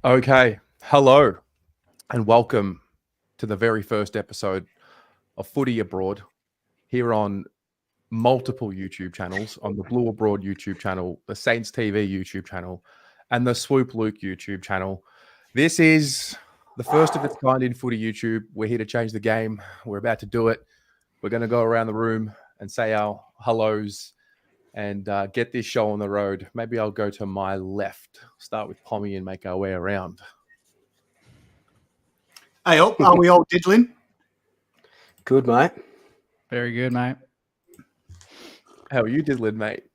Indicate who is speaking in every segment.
Speaker 1: Okay, hello and welcome to the very first episode of Footy Abroad here on multiple YouTube channels, on the Blue Abroad YouTube channel, the SaintsTV YouTube channel, and the Swoop Luke YouTube channel. This is the first of its kind in Footy YouTube. We're here to change the game. We're about to do it. We're going to go around the room and say our hellos and get this show on the road. Maybe I'll go to my left, start with Pommy and make our way around.
Speaker 2: Hey up, are we all diddling?
Speaker 3: Good, mate.
Speaker 4: Very good, mate.
Speaker 1: How are you diddling, mate?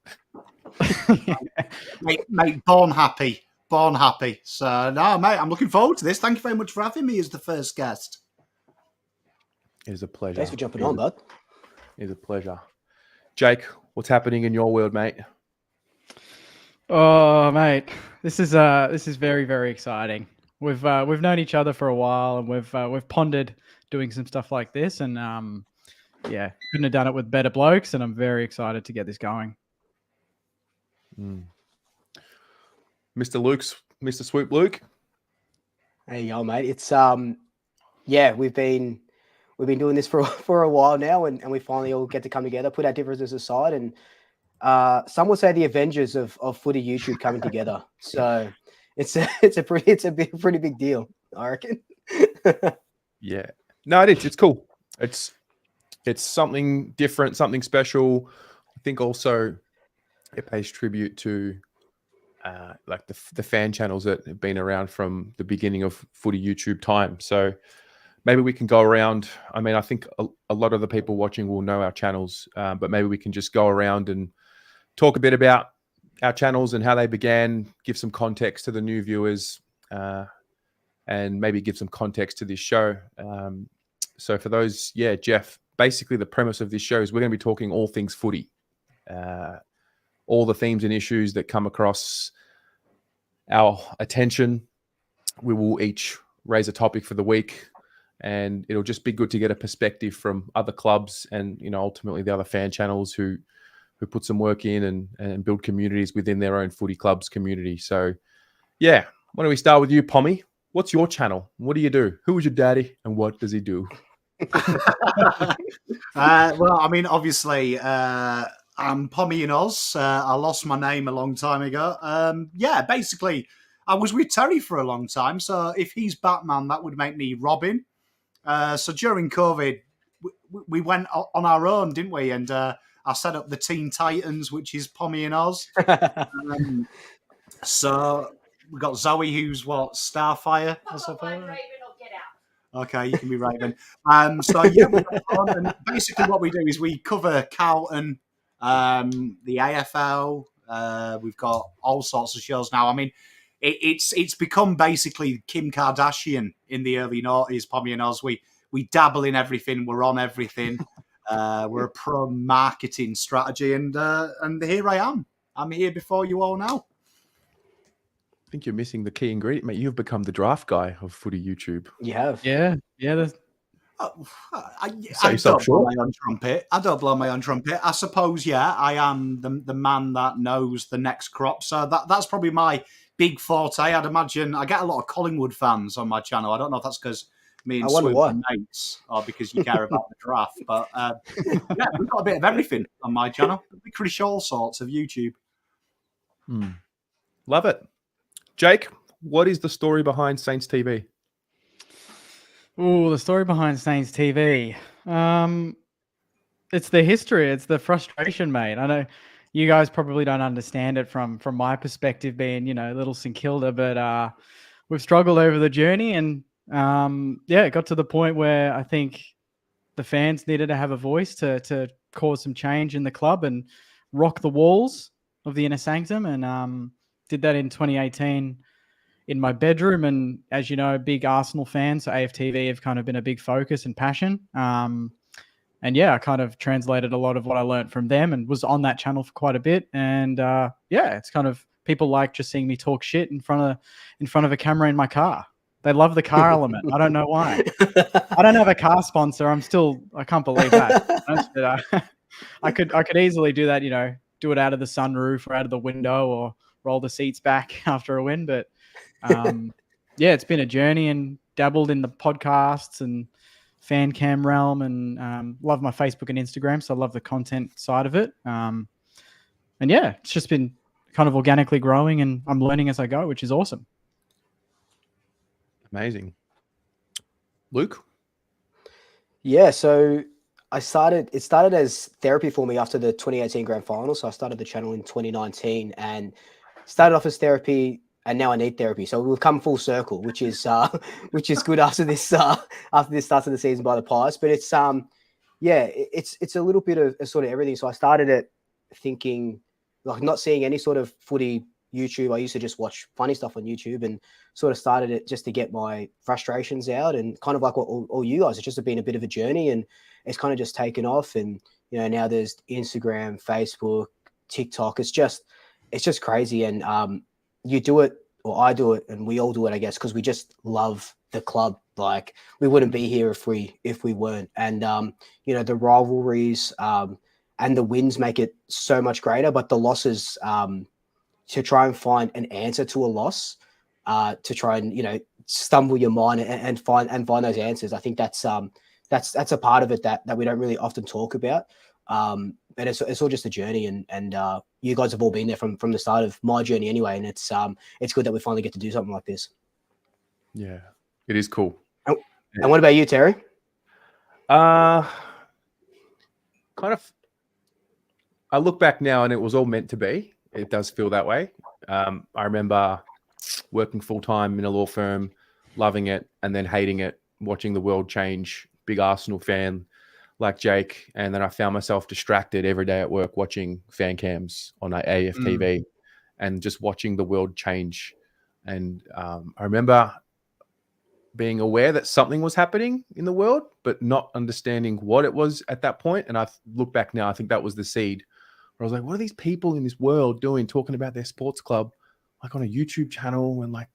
Speaker 2: mate, born happy. So, no, mate, I'm looking forward to this. Thank you very much for having me as the first guest.
Speaker 1: It is a pleasure.
Speaker 3: Thanks for jumping on, bud.
Speaker 1: It is a pleasure. Jake, what's happening in your world, mate?
Speaker 4: Oh, mate, this is very, very exciting. We've known each other for a while, and we've pondered doing some stuff like this, and yeah, couldn't have done it with better blokes, and I'm very excited to get this going.
Speaker 1: Mr. Swoop Luke.
Speaker 3: There you go, mate. It's yeah, we've been doing this for a while now, and we finally all get to come together, put our differences aside, and some would say the Avengers of Footy YouTube coming together. So it's a pretty big deal, I reckon.
Speaker 1: Yeah, no, it is. It's cool. It's something different, something special. I think also it pays tribute to like the fan channels that have been around from the beginning of Footy YouTube time. So maybe we can go around. I mean, I think a lot of the people watching will know our channels, but maybe we can just go around and talk a bit about our channels and how they began, give some context to the new viewers, and maybe give some context to this show. So for those, yeah, Jeff, basically the premise of this show is we're going to be talking all things footy, all the themes and issues that come across our attention. We will each raise a topic for the week, and it'll just be good to get a perspective from other clubs and, you know, ultimately the other fan channels who put some work in and build communities within their own footy club's community. So, yeah, why don't we start with you, Pommy? What's your channel? What do you do? Who is your daddy and what does he do?
Speaker 2: Well, I mean, obviously, I'm Pommy in Oz. I lost my name a long time ago. Yeah, basically, I was with Terry for a long time. So if he's Batman, that would make me Robin. So during COVID, we went on our own, didn't we? And I set up the Teen Titans, which is Pommy and Oz. So we got Zoe, who's what, Starfire, I suppose. Okay, you can be Raven. So yeah, and basically what we do is we cover Carlton, the AFL. We've got all sorts of shows now. I mean, it's become basically Kim Kardashian in the early noughties. Pommy and Oz, we dabble in everything. We're on everything. We're a pro marketing strategy, and here I am. I'm here before you all now.
Speaker 1: I think you're missing the key ingredient, mate. You've become the draft guy of Footy YouTube.
Speaker 3: You have.
Speaker 4: Yeah.
Speaker 2: I don't blow my own trumpet. I suppose, yeah, I am the man that knows the next crop. So that's probably my big forte. I'd imagine I get a lot of Collingwood fans on my channel. I don't know if that's because me and Swoop are mates or because you care about the draft. But yeah, we've got a bit of everything on my channel. We crush all sorts of YouTube.
Speaker 1: Love it. Jake, what is the story behind SaintsTV?
Speaker 4: Oh, the story behind SaintsTV. It's the history. It's the frustration, mate. I know you guys probably don't understand it from my perspective, being, you know, little St Kilda, but we've struggled over the journey, and yeah, it got to the point where I think the fans needed to have a voice to cause some change in the club and rock the walls of the inner sanctum, and did that in 2018 in my bedroom. And as you know, big Arsenal fan, so AFTV have kind of been a big focus and passion. And yeah, I kind of translated a lot of what I learned from them and was on that channel for quite a bit. And yeah, it's kind of, people like just seeing me talk shit in front of a camera in my car. They love the car element. I don't know why. I don't have a car sponsor. I can't believe that. I could easily do that, you know, do it out of the sunroof or out of the window or roll the seats back after a win. But yeah, it's been a journey, and dabbled in the podcasts and fan cam realm, and love my Facebook and Instagram. So I love the content side of it. And yeah, it's just been kind of organically growing, and I'm learning as I go, which is awesome.
Speaker 1: Amazing. Luke?
Speaker 3: Yeah, so it started as therapy for me after the 2018 grand final. So I started the channel in 2019 and started off as therapy, and now I need therapy. So we've come full circle, which is good after this starts of the season by the Pies. But it's it's a little bit of sort of everything. So I started it thinking, like, not seeing any sort of footy YouTube. I used to just watch funny stuff on YouTube, and sort of started it just to get my frustrations out, and kind of like what all you guys, it's just been a bit of a journey, and it's kind of just taken off. And now there's Instagram, Facebook, TikTok. It's just crazy. And you do it, or I do it, and we all do it, I guess, because we just love the club. Like, we wouldn't be here if we weren't. And the rivalries and the wins make it so much greater, but the losses, to try and find an answer to a loss, to try and stumble your mind and find those answers. I think that's a part of it that we don't really often talk about. But it's all just a journey, and you guys have all been there from the start of my journey anyway. And it's good that we finally get to do something like this.
Speaker 1: Yeah, it is cool.
Speaker 3: And what about you, Terry?
Speaker 1: Kind of. I look back now, and it was all meant to be. It does feel that way. I remember working full time in a law firm, loving it, and then hating it, watching the world change. Big Arsenal fan like Jake, and then I found myself distracted every day at work watching fan cams on AFTV and just watching the world change. And I remember being aware that something was happening in the world, but not understanding what it was at that point. And I look back now, I think that was the seed. I was like, what are these people in this world doing, talking about their sports club, like on a YouTube channel, and like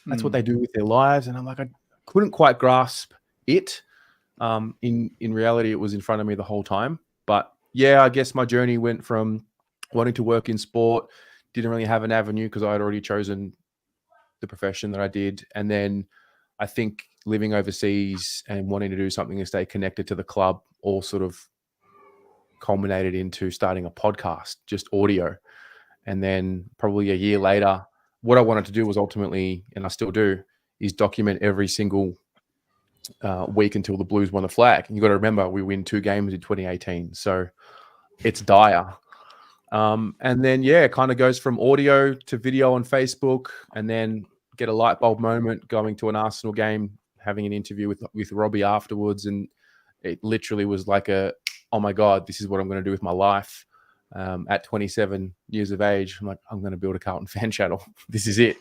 Speaker 1: that's what they do with their lives? And I'm like, I couldn't quite grasp it. In reality, it was in front of me the whole time. But yeah, I guess my journey went from wanting to work in sport, didn't really have an avenue because I had already chosen the profession that I did. And then I think living overseas and wanting to do something to stay connected to the club all sort of culminated into starting a podcast, just audio. And then probably a year later, what I wanted to do was ultimately, and I still do, is document every single week until the Blues won the flag. And you got to remember, we win 2 games in 2018, so it's dire. And then it kind of goes from audio to video on Facebook, and then get a light bulb moment going to an Arsenal game, having an interview with Robbie afterwards, and it literally was like oh my God, this is what I'm going to do with my life. At 27 years of age, I'm like, I'm going to build a Carlton fan channel. This is it.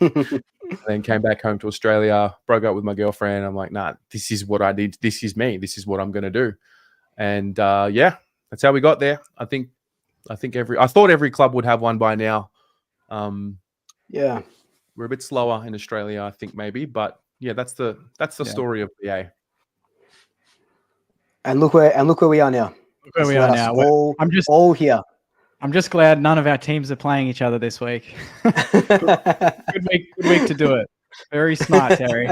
Speaker 1: Then came back home to Australia, broke up with my girlfriend. I'm like, nah, this is what I need. This is me. This is what I'm going to do. And that's how we got there. I thought every club would have one by now.
Speaker 3: Yeah,
Speaker 1: we're a bit slower in Australia, I think, maybe, but yeah, that's the story of BA.
Speaker 3: And look where we are now.
Speaker 4: Look where we are now.
Speaker 3: All here.
Speaker 4: I'm just glad none of our teams are playing each other this week. Good week to do it. Very smart, Terry.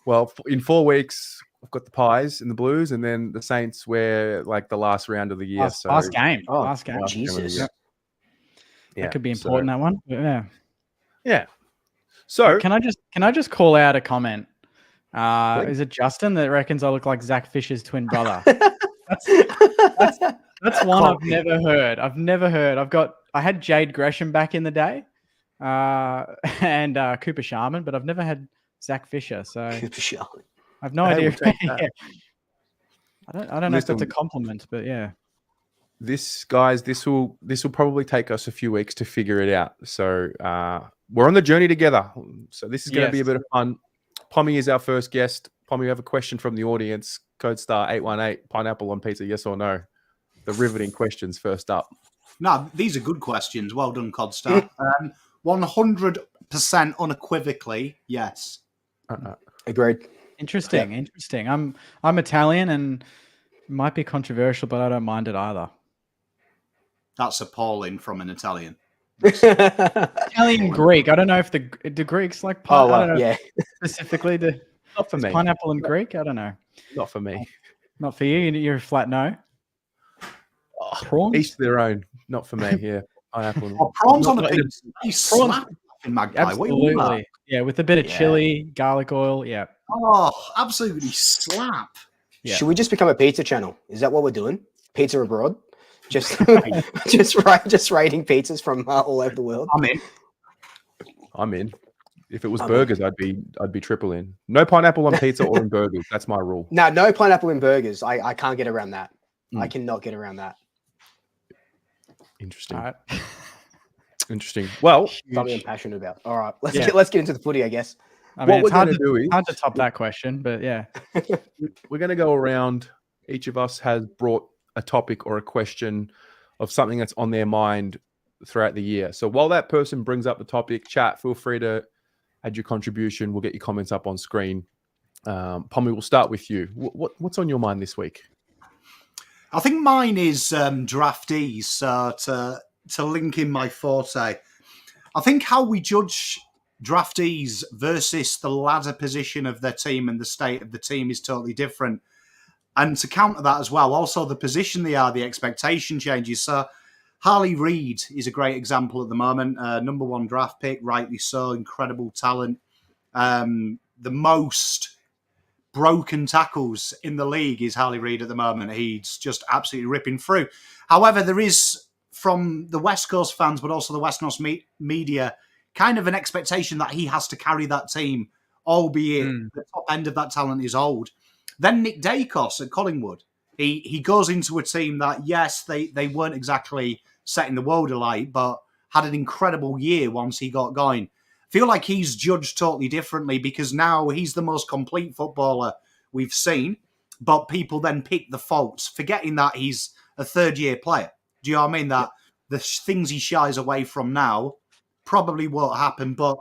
Speaker 1: Well, in 4 weeks, I've got the Pies and the Blues, and then the Saints were like the last round of the year.
Speaker 4: Last game.
Speaker 3: Oh,
Speaker 4: last game.
Speaker 3: Jesus.
Speaker 1: Yeah,
Speaker 4: that could be important, that one. Yeah.
Speaker 1: Yeah. So
Speaker 4: can I just call out a comment? Is it Justin that reckons I look like Zach Fisher's twin brother? That's one I've never heard. I had Jade Gresham back in the day, and Cooper Sharman, but I've never had Zach Fisher. So
Speaker 3: Cooper Sharman.
Speaker 4: I've no idea. I don't know if that's a compliment, but yeah.
Speaker 1: This will probably take us a few weeks to figure it out. So we're on the journey together. So this is going to be a bit of fun. Pommy is our first guest. Pommy, we have a question from the audience. Code star 818, pineapple on pizza, yes or no? The riveting questions first up.
Speaker 2: No, these are good questions. Well done, Codstar. 100% unequivocally, yes.
Speaker 3: Agreed.
Speaker 4: Interesting. I'm Italian, and it might be controversial, but I don't mind it either.
Speaker 2: That's appalling from an Italian.
Speaker 4: Italian Greek. I don't know if the Greeks like
Speaker 3: Oh,
Speaker 4: I don't know
Speaker 3: yeah.
Speaker 4: specifically the
Speaker 1: Not for me.
Speaker 4: pineapple and Greek. I don't know.
Speaker 1: Not for me.
Speaker 4: Not for you. You're a flat no.
Speaker 1: Oh,
Speaker 4: Prawns?
Speaker 1: each to their own. Not for me. Yeah, pineapple.
Speaker 2: Oh, prawns
Speaker 1: Not-
Speaker 2: on a
Speaker 1: not in
Speaker 2: pizza. They slap in Magpie. What are you on about?
Speaker 4: Absolutely. Yeah, with a bit of
Speaker 3: Yeah.
Speaker 4: chili, garlic oil. Yeah.
Speaker 2: Oh, absolutely slap.
Speaker 4: Yeah.
Speaker 3: Should we just become a pizza channel? Is that what we're doing? Pizza abroad? Just just rating pizzas from all over the world.
Speaker 2: I'm in.
Speaker 1: I'm in. If it was
Speaker 3: I'm
Speaker 1: burgers, I'd be triple in. No pineapple on pizza or in burgers. That's my rule.
Speaker 3: No pineapple in burgers. I can't get around that. I
Speaker 1: Mm.
Speaker 3: cannot get around that.
Speaker 1: Interesting.
Speaker 4: All right.
Speaker 1: Interesting. Well,
Speaker 3: Something I'm passionate about. All right, let's
Speaker 1: Yeah.
Speaker 3: get into the footy, I guess.
Speaker 4: I mean,
Speaker 1: what we're
Speaker 4: it's hard
Speaker 1: going to do is
Speaker 4: hard to top that question, but yeah.
Speaker 1: we're going to go around. Each of us has brought a topic or a question of something that's on their mind throughout the year. So while that person brings up the topic, chat, feel free to add your contribution. We'll get your comments up on screen. Pommy, we'll start with you. What's on your mind this week?
Speaker 2: I think mine is draftees. So to link in my forte, I think how we judge draftees versus the ladder position of their team and the state of the team is totally different. And to counter that as well, also the position they are, the expectation changes. So Harley Reid is a great example at the moment. Number 1 draft pick, rightly so, incredible talent. The most broken tackles in the league is Harley Reid at the moment. He's just absolutely ripping through. However, there is, from the West Coast fans, but also the West Coast media, kind of an expectation that he has to carry that team, albeit the top end of that talent is old. Then Nick Dacos at Collingwood. He goes into a team that, yes, they weren't exactly setting the world alight, but had an incredible year once he got going. Feel like he's judged totally differently because now he's the most complete footballer we've seen, but people then pick the faults, forgetting that he's a third-year player. Do you know what I mean? That the things he shies away from now probably won't happen, but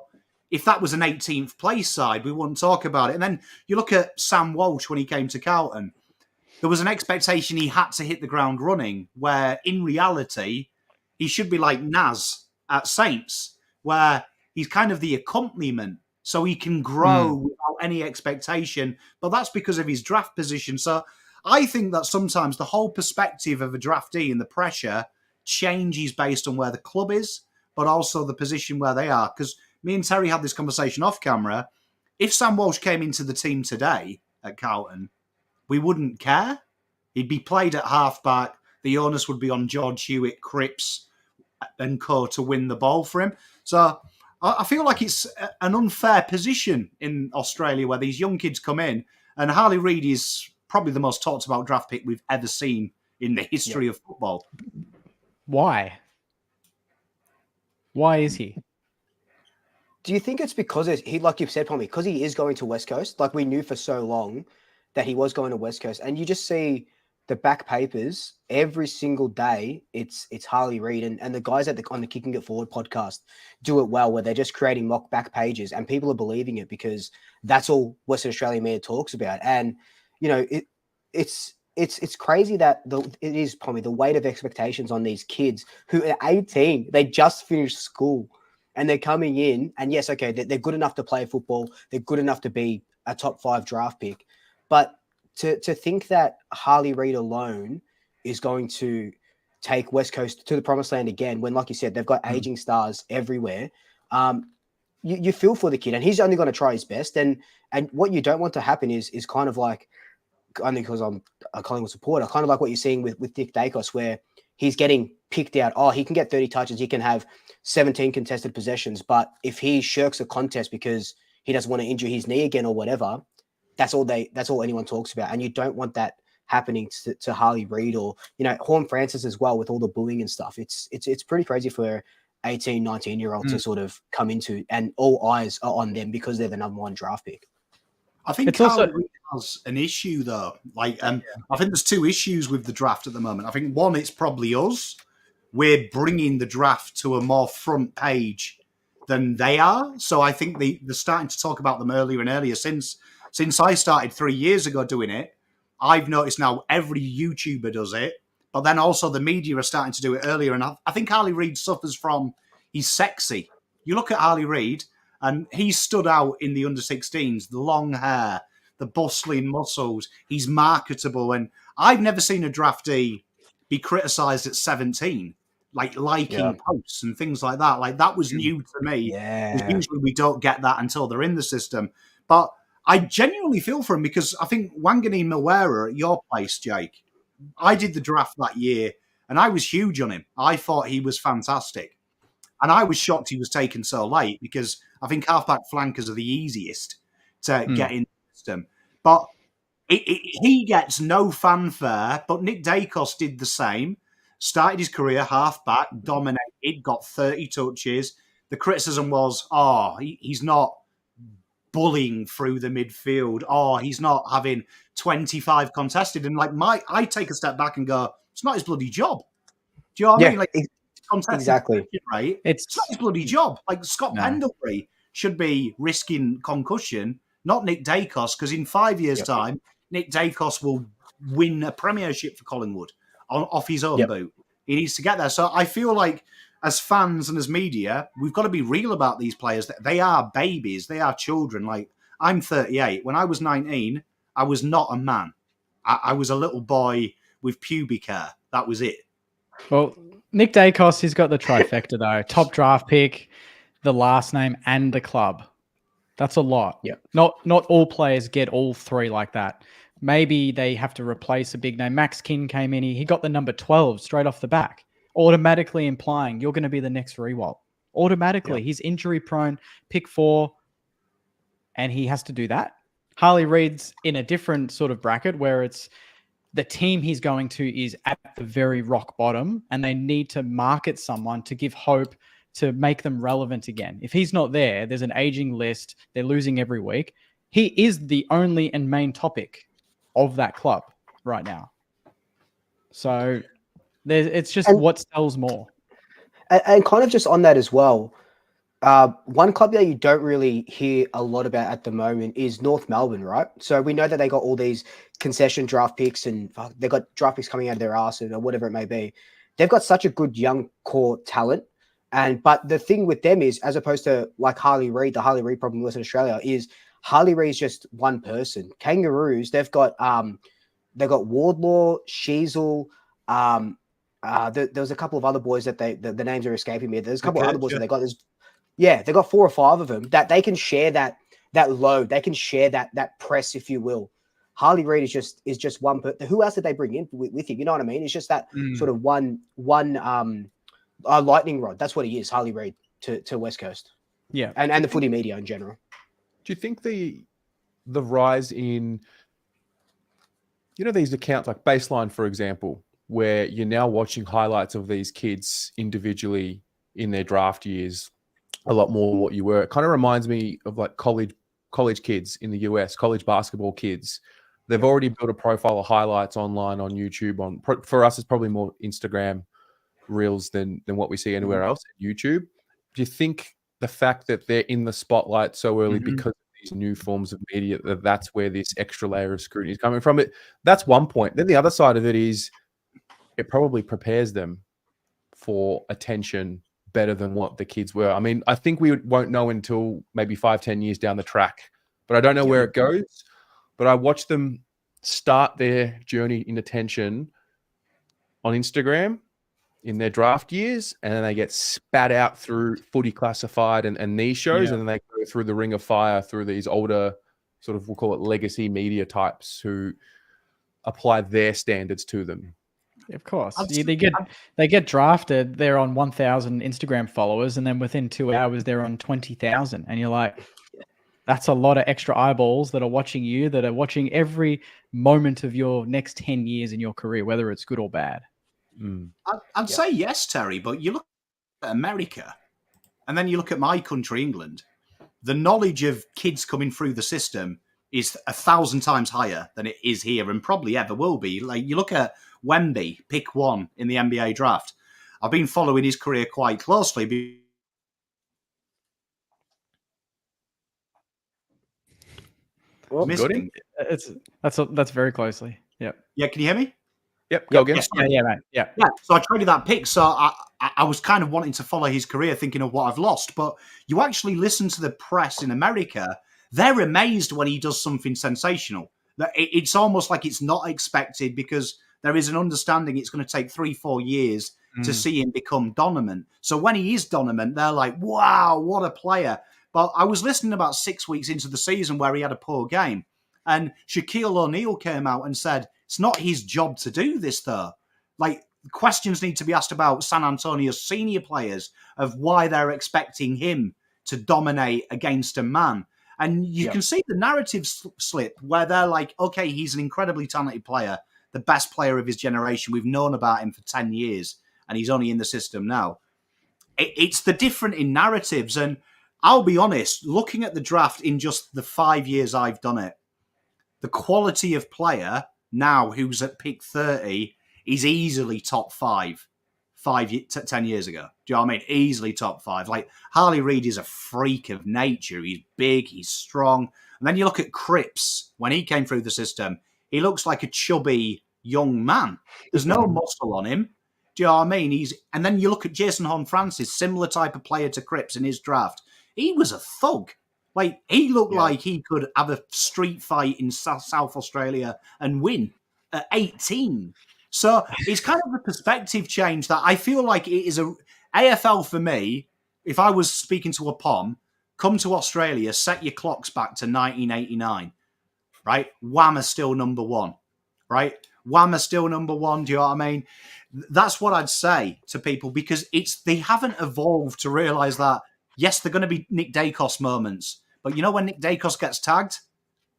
Speaker 2: if that was an 18th place side, we wouldn't talk about it. And then you look at Sam Walsh when he came to Carlton. There was an expectation he had to hit the ground running, where in reality, he should be like Naz at Saints, where he's kind of the accompaniment, so he can grow without any expectation. But that's because of his draft position. So I think that sometimes the whole perspective of a draftee and the pressure changes based on where the club is, but also the position where they are. Because me and Terry had this conversation off camera. If Sam Walsh came into the team today at Carlton, we wouldn't care. He'd be played at halfback. The onus would be on George Hewitt, Cripps, and co to win the ball for him. So I feel like it's an unfair position in Australia where these young kids come in, and Harley Reid is probably the most talked about draft pick we've ever seen in the history of football.
Speaker 4: Why? Why is he?
Speaker 3: Do you think it's because he, like you've said, Pommy, because he is going to West Coast? Like we knew for so long that he was going to West Coast, and you just see the back papers every single day. It's Harley Reid, and the guys on the Kicking It Forward podcast do it well, where they're just creating mock back pages, and people are believing it because that's all Western Australian media talks about. And you know, it's crazy that it is probably the weight of expectations on these kids who are 18. They just finished school. And they're coming in, and yes, okay, they're good enough to play football. They're good enough to be a top 5 draft pick. But to think that Harley Reid alone is going to take West Coast to the promised land again, when, like you said, they've got aging stars everywhere, you feel for the kid, and he's only going to try his best. And what you don't want to happen is kind of like, only because I'm a Collingwood supporter, kind of like what you're seeing with Nick Dacos, where he's getting picked out. Oh, he can get 30 touches. He can have 17 contested possessions. But if he shirks a contest because he doesn't want to injure his knee again or whatever, that's all anyone talks about. And you don't want that happening to Harley Reid or, you know, Horn Francis as well, with all the booing and stuff. It's pretty crazy for 18, 19-year-old to sort of come into, and all eyes are on them because they're the number 1 draft pick.
Speaker 2: I think
Speaker 4: It's also-
Speaker 2: Harley Reid has an issue though. I think there's 2 issues with the draft at the moment. I think one, it's probably us. We're bringing the draft to a more front page than they are. So I think they're starting to talk about them earlier and earlier. Since I started 3 years ago doing it, I've noticed now every YouTuber does it, but then also the media are starting to do it earlier. And I think Harley Reid suffers from, He's sexy. You look at Harley Reid, and he stood out in the under-16s, the long hair, the bustling muscles. He's marketable. And I've never seen a draftee be criticised at 17, like liking posts and things like that. Like, that was new to me.
Speaker 3: Yeah.
Speaker 2: Usually we don't get that until they're in the system. But I genuinely feel for him because I think Wangani Milwera at your place, Jake, I did the draft that year and I was huge on him. I thought he was fantastic. And I was shocked he was taken so late because I think halfback flankers are the easiest to get in the system. But he gets no fanfare, but Nick Dacos did the same. Started his career halfback, dominated, got 30 touches. The criticism was, he's not bullying through the midfield. He's not having 25 contested. And I take a step back and go, it's not his bloody job. Do you know what I mean? Like,
Speaker 3: exactly.
Speaker 2: Right? It's not his bloody job. Like, Scott Pendlebury should be risking concussion, not Nick Dacos, because in 5 years' time, Nick Dacos will win a premiership for Collingwood off his own boot. He needs to get there. So I feel like as fans and as media, we've got to be real about these players. They are babies. They are children. Like, I'm 38. When I was 19, I was not a man. I was a little boy with pubic hair. That was it.
Speaker 4: Well, Nick Dacos, he's got the trifecta, though. Top draft pick, the last name, and the club. That's a lot.
Speaker 3: Yeah.
Speaker 4: Not all players get all three like that. Maybe they have to replace a big name. Max King came in. He got the number 12 straight off the back, automatically implying you're going to be the next Rewalt. Automatically. He's injury prone, pick 4, and he has to do that. Harley Reid's in a different sort of bracket where it's the team he's going to is at the very rock bottom, and they need to market someone to give hope to make them relevant again. If he's not there, there's an aging list. They're losing every week. He is the only and main topic of that club right now. So it's just what sells more.
Speaker 3: And kind of just on that as well, one club that you don't really hear a lot about at the moment is North Melbourne, right? So we know that they got all these concession draft picks and they've got draft picks coming out of their arse or whatever it may be. They've got such a good young core talent. But the thing with them is, as opposed to like Harley Reid, the Harley Reid problem in Western Australia is Harley Reid's just one person. Kangaroos, they've got Wardlaw, Sheasel. There was a couple of other boys that the names are escaping me. There's a couple of other boys that they got. They got 4 or 5 of them that they can share that load. They can share that press, if you will. Harley Reid is just one person. Who else did they bring in with him? You know what I mean? It's just that sort of one lightning rod. That's what he is, Harley Reid to West Coast.
Speaker 4: Yeah,
Speaker 3: and the footy media in general.
Speaker 1: Do you think the rise in, these accounts like Baseline, for example, where you're now watching highlights of these kids individually in their draft years a lot more than what you were? It kind of reminds me of like college kids in the US, college basketball kids. They've already built a profile of highlights online on YouTube. For us, it's probably more Instagram reels than what we see anywhere else at YouTube. Do you think the fact that they're in the spotlight so early because of these new forms of media, that's where this extra layer of scrutiny is coming from? That's one point. Then the other side of it is it probably prepares them for attention better than what the kids were. I mean, I think we won't know until maybe 5-10 years down the track, but I don't know where it goes. But I watched them start their journey in attention on Instagram in their draft years, and then they get spat out through Footy Classified and these shows, and then they go through the ring of fire through these older sort of, we'll call it legacy media types who apply their standards to them.
Speaker 4: Of course. They get drafted, they're on 1,000 Instagram followers, and then within 2 hours they're on 20,000. And you're like, that's a lot of extra eyeballs that are watching you, that are watching every moment of your next 10 years in your career, whether it's good or bad.
Speaker 2: I'd say yes, Terry, but you look at America and then you look at my country, England. The knowledge of kids coming through the system is 1,000 times higher than it is here, and probably ever will be. Like, you look at Wemby, pick 1 in the NBA draft. I've been following his career quite closely.
Speaker 4: That's very closely. Yep.
Speaker 2: Yeah, can you hear me?
Speaker 1: Yep, go again.
Speaker 2: Yes,
Speaker 4: yeah, mate. Yeah.
Speaker 2: So I traded that pick. So I was kind of wanting to follow his career, thinking of what I've lost. But you actually listen to the press in America; they're amazed when he does something sensational. It's almost like it's not expected because there is an understanding it's going to take 3-4 years to see him become dominant. So when he is dominant, they're like, "Wow, what a player!" But I was listening about 6 weeks into the season where he had a poor game, and Shaquille O'Neal came out and said it's not his job to do this, though. Like, questions need to be asked about San Antonio's senior players of why they're expecting him to dominate against a man. And you can see the narrative slip where they're like, okay, he's an incredibly talented player, the best player of his generation. We've known about him for 10 years, and he's only in the system now. It's the different in narratives. And I'll be honest, looking at the draft in just the 5 years I've done it, the quality of player now who's at pick 30 is easily top 10 years ago. Do you know what I mean? Easily top 5. Like, Harley Reid is a freak of nature. He's big, he's strong. And then you look at Cripps. When he came through the system, he looks like a chubby young man. There's no muscle on him. Do you know what I mean? And then you look at Jason Horn-Francis, similar type of player to Cripps in his draft. He was a thug. Like, he looked like he could have a street fight in South Australia and win at 18. So it's kind of a perspective change that I feel like it is AFL for me. If I was speaking to a POM, come to Australia, set your clocks back to 1989, right? Wham are still number one, right? Wham are still number one. Do you know what I mean? That's what I'd say to people because they haven't evolved to realise that, yes, they're going to be Nick Dacos moments. But you know when Nick Dacos gets tagged?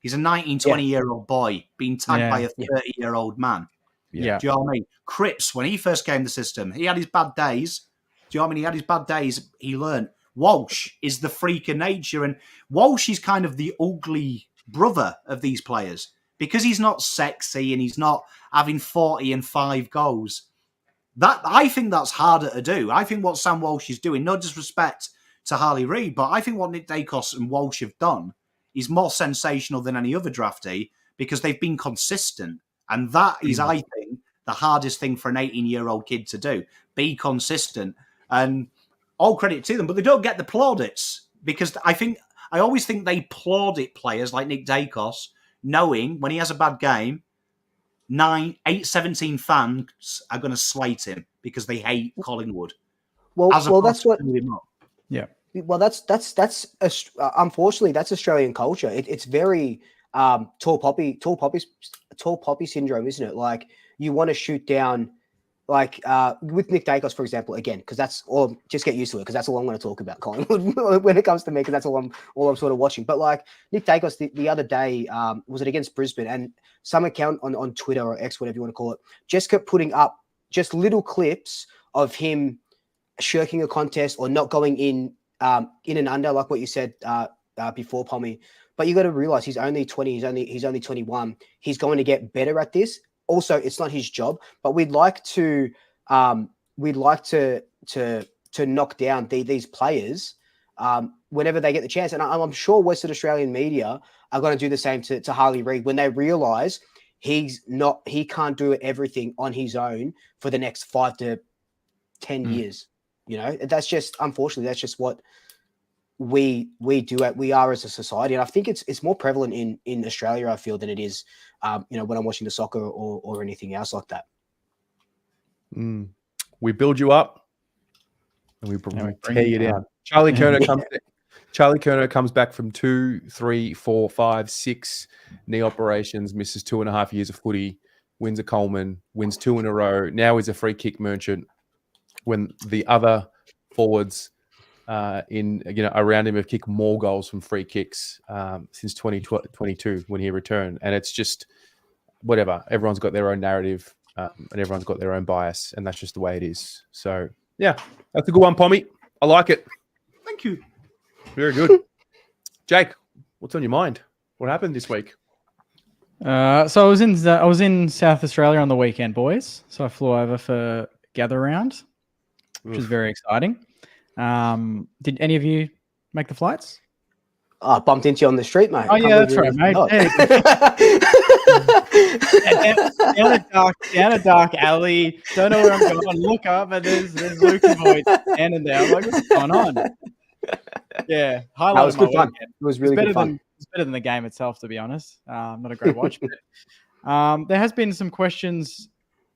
Speaker 2: He's a 19, 20-year-old boy being tagged by a 30-year-old man.
Speaker 1: Yeah.
Speaker 2: Do you know what I mean? Cripps, when he first came to the system, he had his bad days. Do you know what I mean? He had his bad days. He learned. Walsh is the freak of nature. And Walsh is kind of the ugly brother of these players because he's not sexy and he's not having 40 and 5 goals. I think that's harder to do. I think what Sam Walsh is doing, no disrespect to Harley Reid, but I think what Nick Dacos and Walsh have done is more sensational than any other draftee because they've been consistent. And that is, I think, the hardest thing for an 18-year-old kid to do. Be consistent. And all credit to them, but they don't get the plaudits because I always think they plaudit players like Nick Dacos, knowing when he has a bad game, 17 fans are going to slate him because they hate Collingwood.
Speaker 3: Well, that's what.
Speaker 4: Yeah.
Speaker 3: Well, that's unfortunately that's Australian culture. It's very tall poppy syndrome, isn't it? Like you want to shoot down, like with Nick Dacos, for example, again, because that's all. Just get used to it, because that's all I'm going to talk about, Collingwood, when it comes to me, because that's all I'm sort of watching. But like Nick Dacos, the other day, was it against Brisbane? And some account on Twitter or X, whatever you want to call it, just kept putting up just little clips of him shirking a contest or not going in and under, like what you said before, Pommy. But you got to realize he's only 20. He's only 21. He's going to get better at this. Also, it's not his job, but we'd like to knock down these players whenever they get the chance. And I'm sure Western Australian media are going to do the same to Harley Reid when they realise he can't do everything on his own for the next 5 to 10 years. You know, that's just, unfortunately, that's just what we are as a society. And I think it's more prevalent in Australia, I feel, than it is, when I'm watching the soccer or anything else like that.
Speaker 1: We build you up and we tear you down. Charlie Curnow comes back from 2, 3, 4, 5, 6 knee operations, misses 2.5 years of footy, wins a Coleman, wins 2 in a row. Now he's a free kick merchant. When the other forwards around him have kicked more goals from free kicks since 2022 when he returned. And it's just whatever. Everyone's got their own narrative and everyone's got their own bias, and that's just the way it is. So, yeah, that's a good one, Pommy. I like it.
Speaker 2: Thank you.
Speaker 1: Very good. Jake, what's on your mind? What happened this week?
Speaker 4: So I was in South Australia on the weekend, boys. So I flew over for Gather Round, which is very exciting. Did any of you make the flights?
Speaker 3: I bumped into you on the street, mate.
Speaker 4: Oh yeah, that's right, mate. Down a dark alley. Don't know where I'm going. Look up, and there's Luke and Boyd standing there. I'm like, what's going on? Yeah, highlight.
Speaker 3: That was good fun. It was really good fun.
Speaker 4: It's better than the game itself, to be honest. Not a great watch. But, there has been some questions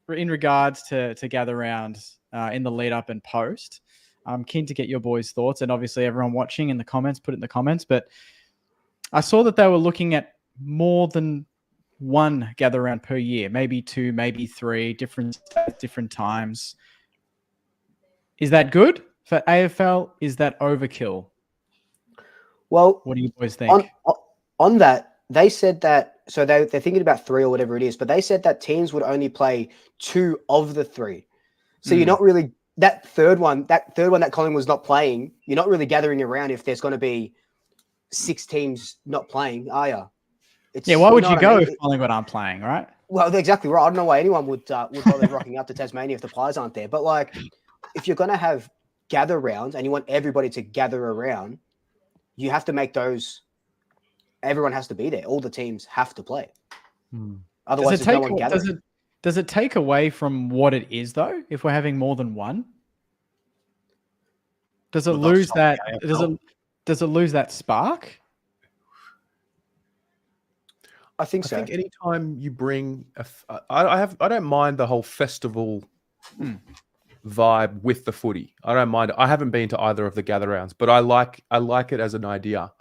Speaker 4: in regards to gather rounds in the lead up and post. I'm keen to get your boys' thoughts, and obviously everyone watching in the comments, put it in the comments. But I saw that they were looking at more than one gather round per year, maybe 2, maybe 3, different times. Is that good for AFL? Is that overkill?
Speaker 3: Well,
Speaker 4: what do you boys think?
Speaker 3: On that, they said that, so they're thinking about 3 or whatever it is, but they said that teams would only play 2 of the 3. So you're not really, that third one that Collingwood's not playing, you're not really gathering around if there's going to be 6 teams not playing, are you?
Speaker 4: Why would you go if Collingwood aren't playing, right?
Speaker 3: Well, they're exactly right. I don't know why anyone would bother rocking up to Tasmania if the players aren't there. But like, if you're going to have gather rounds and you want everybody to gather around, you have to make those. Everyone has to be there. All the teams have to play. Otherwise, there's no one gathering.
Speaker 4: Does it take away from what it is though? If we're having more than one, does it lose that? Does it lose that spark?
Speaker 3: I think so.
Speaker 1: I think anytime you bring I don't mind the whole festival vibe with the footy. I don't mind. I haven't been to either of the gather rounds, but I like it as an idea.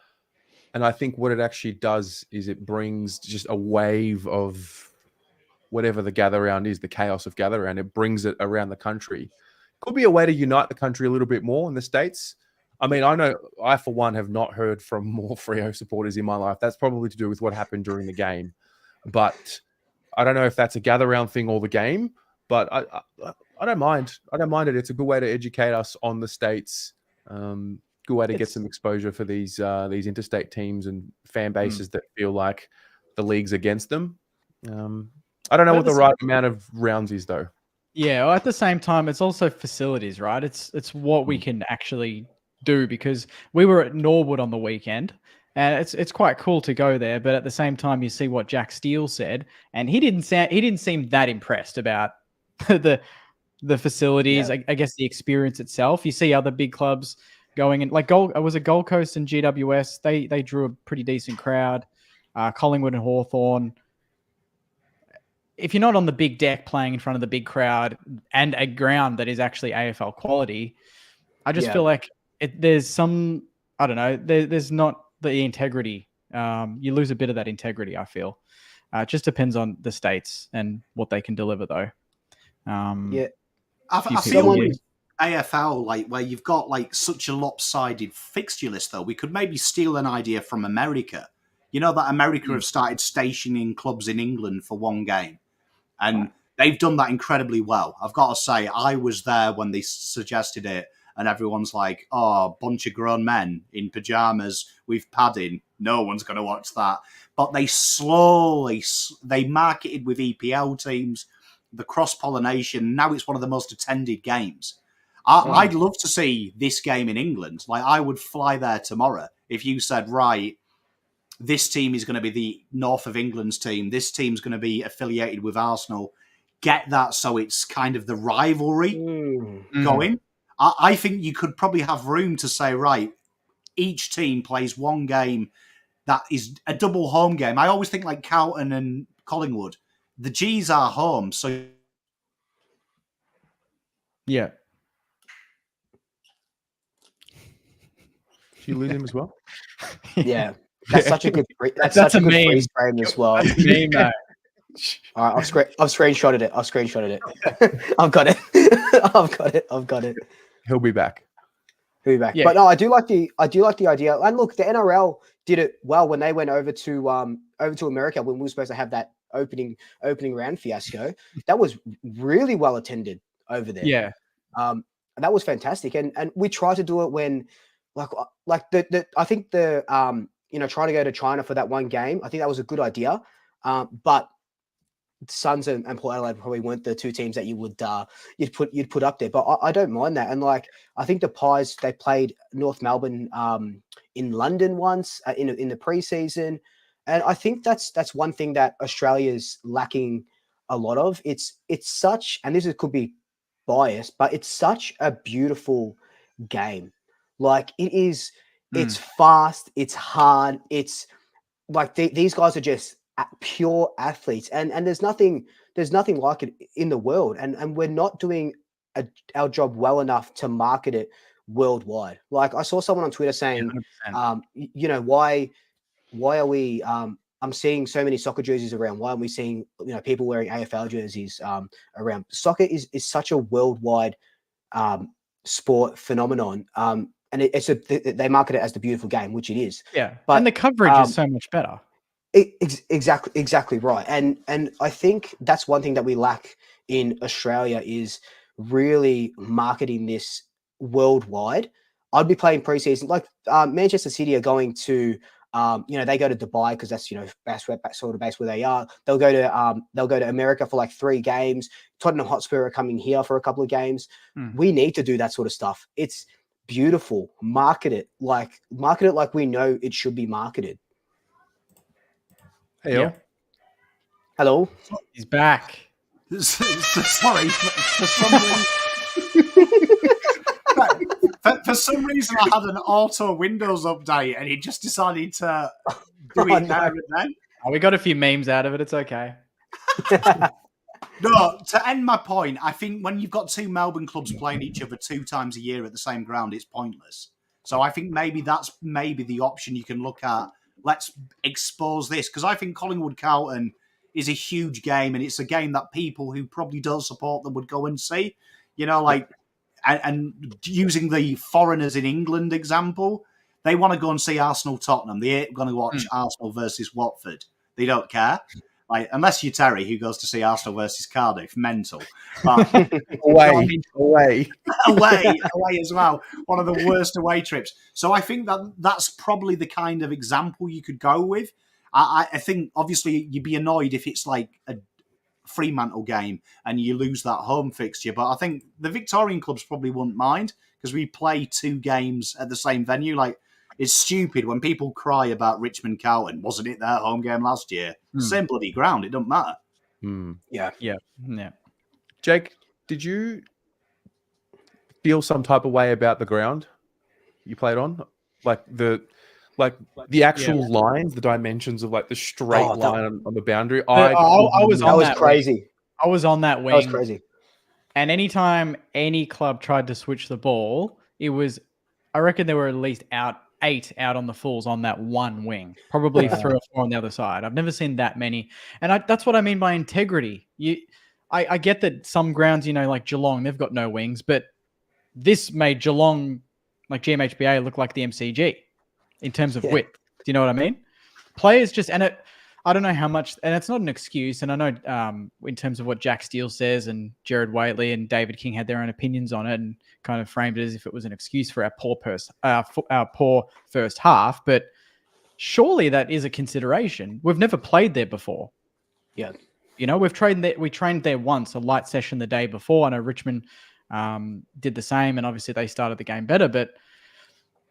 Speaker 1: And I think what it actually does is it brings just a wave of whatever the gather round is, the chaos of gather round. It brings it around the country. Could be a way to unite the country a little bit more in the States. I mean, I know I, for one, have not heard from more Freo supporters in my life. That's probably to do with what happened during the game. But I don't know if that's a gather round thing or the game, but I don't mind. I don't mind it. It's a good way to educate us on the States. Good way to get some exposure for these interstate teams and fan bases that feel like the league's against them. I don't know what the right amount of rounds is, though.
Speaker 4: Yeah, well, at the same time, it's also facilities, right? It's what we can actually do, because we were at Norwood on the weekend, and it's quite cool to go there. But at the same time, you see what Jack Steele said, and he didn't seem that impressed about the facilities. Yeah. I guess the experience itself. You see other big clubs going in, like Gold Coast and GWS. They drew a pretty decent crowd. Collingwood and Hawthorn. If you're not on the big deck playing in front of the big crowd and a ground that is actually AFL quality, I just feel like there's some, I don't know, there's not the integrity. You lose a bit of that integrity, I feel. It just depends on the states and what they can deliver, though.
Speaker 2: I feel with AFL, like where you've got like such a lopsided fixture list, though, we could maybe steal an idea from America. You know that America have started stationing clubs in England for one game. And they've done that incredibly well. I've got to say, I was there when they suggested it, and everyone's like, oh, bunch of grown men in pajamas with padding. No one's going to watch that. But they they marketed with EPL teams, the cross-pollination. Now it's one of the most attended games. I'd love to see this game in England. Like, I would fly there tomorrow if you said, right, this team is going to be the North of England's team. This team's going to be affiliated with Arsenal. Get that so it's kind of the rivalry going. I think you could probably have room to say, right, each team plays one game that is a double home game. I always think like Carlton and Collingwood. The G's are home, so...
Speaker 1: Yeah. Did you lose him as well?
Speaker 3: Yeah. That's such a good that's such a good freeze frame as well.
Speaker 4: That's a meme, mate.
Speaker 3: All right, I've screenshotted it. I've got it.
Speaker 1: He'll be back.
Speaker 3: Yeah. But no, I do like the idea. And look, the NRL did it well when they went over to America when we were supposed to have that opening round fiasco. That was really well attended over there.
Speaker 4: Yeah.
Speaker 3: And that was fantastic. And we tried to do it when like I think the trying to go to China for that one game, I think that was a good idea. But Suns and Port Adelaide probably weren't the two teams that you would you'd put up there, but I don't mind that. And like I think the Pies, they played North Melbourne in London once in the preseason, and I think that's one thing that Australia's lacking a lot of. It's such, and could be biased, but it's such a beautiful game. Like it is, it's fast, it's hard, it's like these guys are just pure athletes, and there's nothing like it in the world, and we're not doing our job well enough to market it worldwide. Like I saw someone on Twitter saying, you know, why are we I'm seeing so many soccer jerseys around. Why aren't we seeing, you know, people wearing AFL jerseys around? Soccer is such a worldwide sport phenomenon, and they market it as the beautiful game, which it is.
Speaker 4: Yeah,
Speaker 3: but
Speaker 4: and the coverage is so much better.
Speaker 3: Exactly right. And I think that's one thing that we lack in Australia is really marketing this worldwide. I'd be playing preseason, like Manchester City are going to, you know, they go to Dubai because that's, you know, sort of base where they are. They'll go to America for like 3 games. Tottenham Hotspur are coming here for a couple of games. We need to do that sort of stuff. It's beautiful. Market it like we know it should be marketed.
Speaker 1: Hey,
Speaker 4: Yeah.
Speaker 3: Hello.
Speaker 4: He's back.
Speaker 2: Sorry, for some reason I had an auto Windows update and he just decided to do it there and then.
Speaker 4: Oh, we got a few memes out of it. It's okay.
Speaker 2: No, to end my point, I think when you've got 2 Melbourne clubs playing each other 2 times a year at the same ground, it's pointless. So I think maybe that's the option you can look at. Let's expose this, because I think Collingwood-Carlton is a huge game, and it's a game that people who probably don't support them would go and see. You know, like, and using the foreigners in England example, they want to go and see Arsenal-Tottenham. They ain't going to watch Arsenal versus Watford. They don't care. Like, unless you're Terry, who goes to see Arsenal versus Cardiff, mental. But,
Speaker 1: away
Speaker 2: as well. One of the worst away trips. So I think that's probably the kind of example you could go with. I think, obviously, you'd be annoyed if it's like a Fremantle game and you lose that home fixture. But I think the Victorian clubs probably wouldn't mind because we play 2 games at the same venue. Like, it's stupid when people cry about Richmond Carlton. Wasn't it their home game last year? Same bloody ground. It doesn't matter.
Speaker 3: Yeah.
Speaker 1: Jake, did you feel some type of way about the ground you played on? Like the actual lines, the dimensions of like the straight line on the boundary.
Speaker 4: I was on that
Speaker 3: crazy.
Speaker 4: Wing. I was on that wing.
Speaker 3: That was crazy.
Speaker 4: And anytime any club tried to switch the ball, it was, I reckon there were at least 8 out on the fulls on that one wing, probably 3 or 4 on the other side. I've never seen that many. And that's what I mean by integrity. I get that some grounds, you know, like Geelong, they've got no wings, but this made Geelong, like GMHBA, look like the MCG in terms of width. Do you know what I mean? Players just, and I don't know how much, and it's not an excuse. And I know in terms of what Jack Steele says and Jared Waitley and David King had their own opinions on it and kind of framed it as if it was an excuse for our poor first half. But surely that is a consideration. We've never played there before.
Speaker 3: Yeah.
Speaker 4: You know, we trained there once, a light session the day before. I know Richmond did the same, and obviously they started the game better. But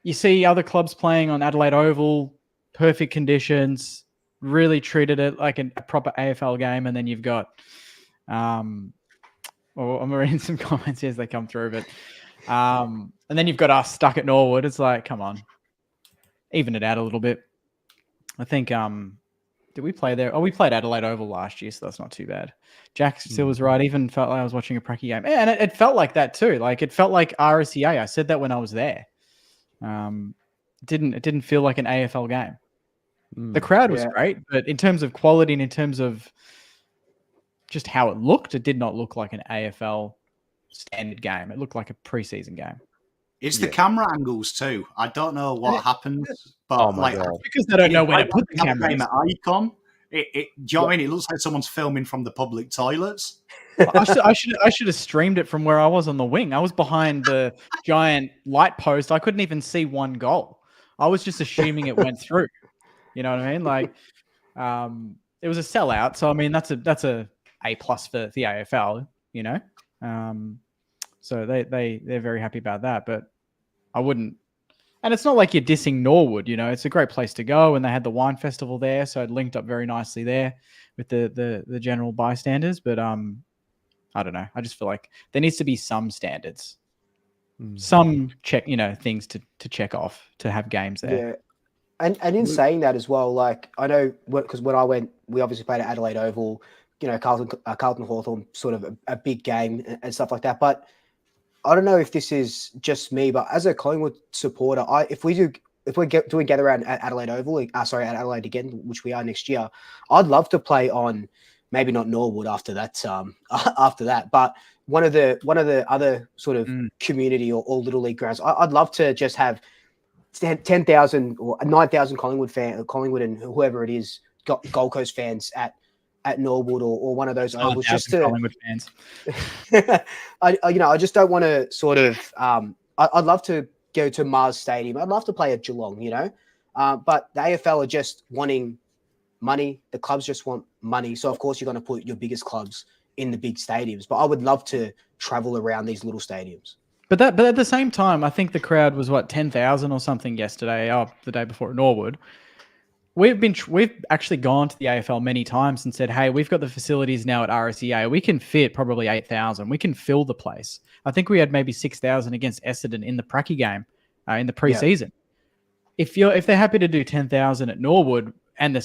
Speaker 4: you see other clubs playing on Adelaide Oval, perfect conditions, really treated it like a proper AFL game, and then you've got, I'm reading some comments as they come through, but and then you've got us stuck at Norwood. It's like, come on, even it out a little bit. I think, did we play there? Oh, we played Adelaide Oval last year, so that's not too bad. Jack still was right. Even felt like I was watching a pracky game, and it felt like that too. Like it felt like RSCA. I said that when I was there. It didn't feel like an AFL game. The crowd was great, but in terms of quality and in terms of just how it looked, it did not look like an AFL standard game. It looked like a preseason game.
Speaker 2: It's the camera angles too. I don't know what happens, but
Speaker 4: because they don't know where to put the camera.
Speaker 2: At Icon, do you know what I mean? It looks like someone's filming from the public toilets.
Speaker 4: I should have streamed it from where I was on the wing. I was behind the giant light post. I couldn't even see one goal. I was just assuming it went through. You know what I mean? Like, it was a sellout. So I mean, that's a A+ for the AFL, you know. So they're very happy about that. But I wouldn't. And it's not like you're dissing Norwood, you know. It's a great place to go, and they had the wine festival there, so it linked up very nicely there with the general bystanders. But I don't know. I just feel like there needs to be some standards, some things to check off to have games there.
Speaker 3: Yeah. And in saying that as well, like I know because when I went, we obviously played at Adelaide Oval, you know, Carlton Hawthorn, sort of a big game and stuff like that. But I don't know if this is just me, but as a Collingwood supporter, if we're doing gather around at Adelaide Oval, at Adelaide again, which we are next year, I'd love to play on maybe not Norwood after that, but one of the other sort of community or little league grounds. I'd love to just have 10,000 or 9,000 Collingwood and whoever it is, Gold Coast fans at Norwood or one of those ovals, just to
Speaker 4: Collingwood fans.
Speaker 3: I just don't want to sort of. I'd love to go to Mars Stadium. I'd love to play at Geelong, you know, but the AFL are just wanting money. The clubs just want money, so of course you're going to put your biggest clubs in the big stadiums. But I would love to travel around these little stadiums.
Speaker 4: But at the same time, I think the crowd was 10,000 or something yesterday, the day before at Norwood. We've actually gone to the AFL many times and said, hey, we've got the facilities now at RSEA. We can fit probably 8,000. We can fill the place. I think we had maybe 6,000 against Essendon in the Pracky game in the preseason. Yeah. If they're happy to do 10,000 at Norwood and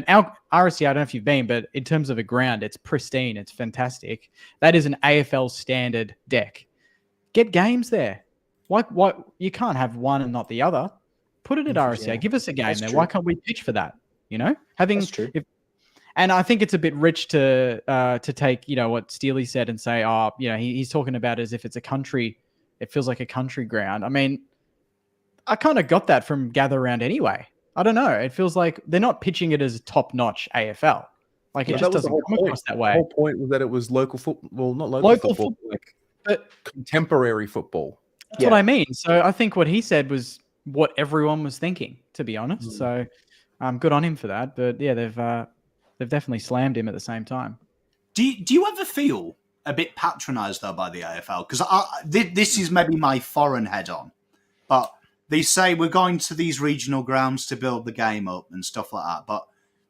Speaker 4: our RSEA, I don't know if you've been, but in terms of a ground, it's pristine. It's fantastic. That is an AFL standard deck. Get games there. What you can't have one and not the other. Put it at RSEA. Yeah. Give us a game That's there. True. Why can't we pitch for that? You know,
Speaker 3: That's true.
Speaker 4: And I think it's a bit rich to take, you know, what Steely said and say, he's talking about it as if it's a country. It feels like a country ground. I mean, I kind of got that from Gather Round anyway. I don't know. It feels like they're not pitching it as top notch AFL. Like it just doesn't come across that way.
Speaker 1: The whole point was that it was local football. Well, not local football, but contemporary football.
Speaker 4: That's what I mean. So I think what he said was what everyone was thinking, to be honest. So good on him for that. But yeah, they've definitely slammed him at the same time.
Speaker 2: Do you ever feel a bit patronised though by the AFL? Because this is maybe my foreign head on, but they say we're going to these regional grounds to build the game up and stuff like that. But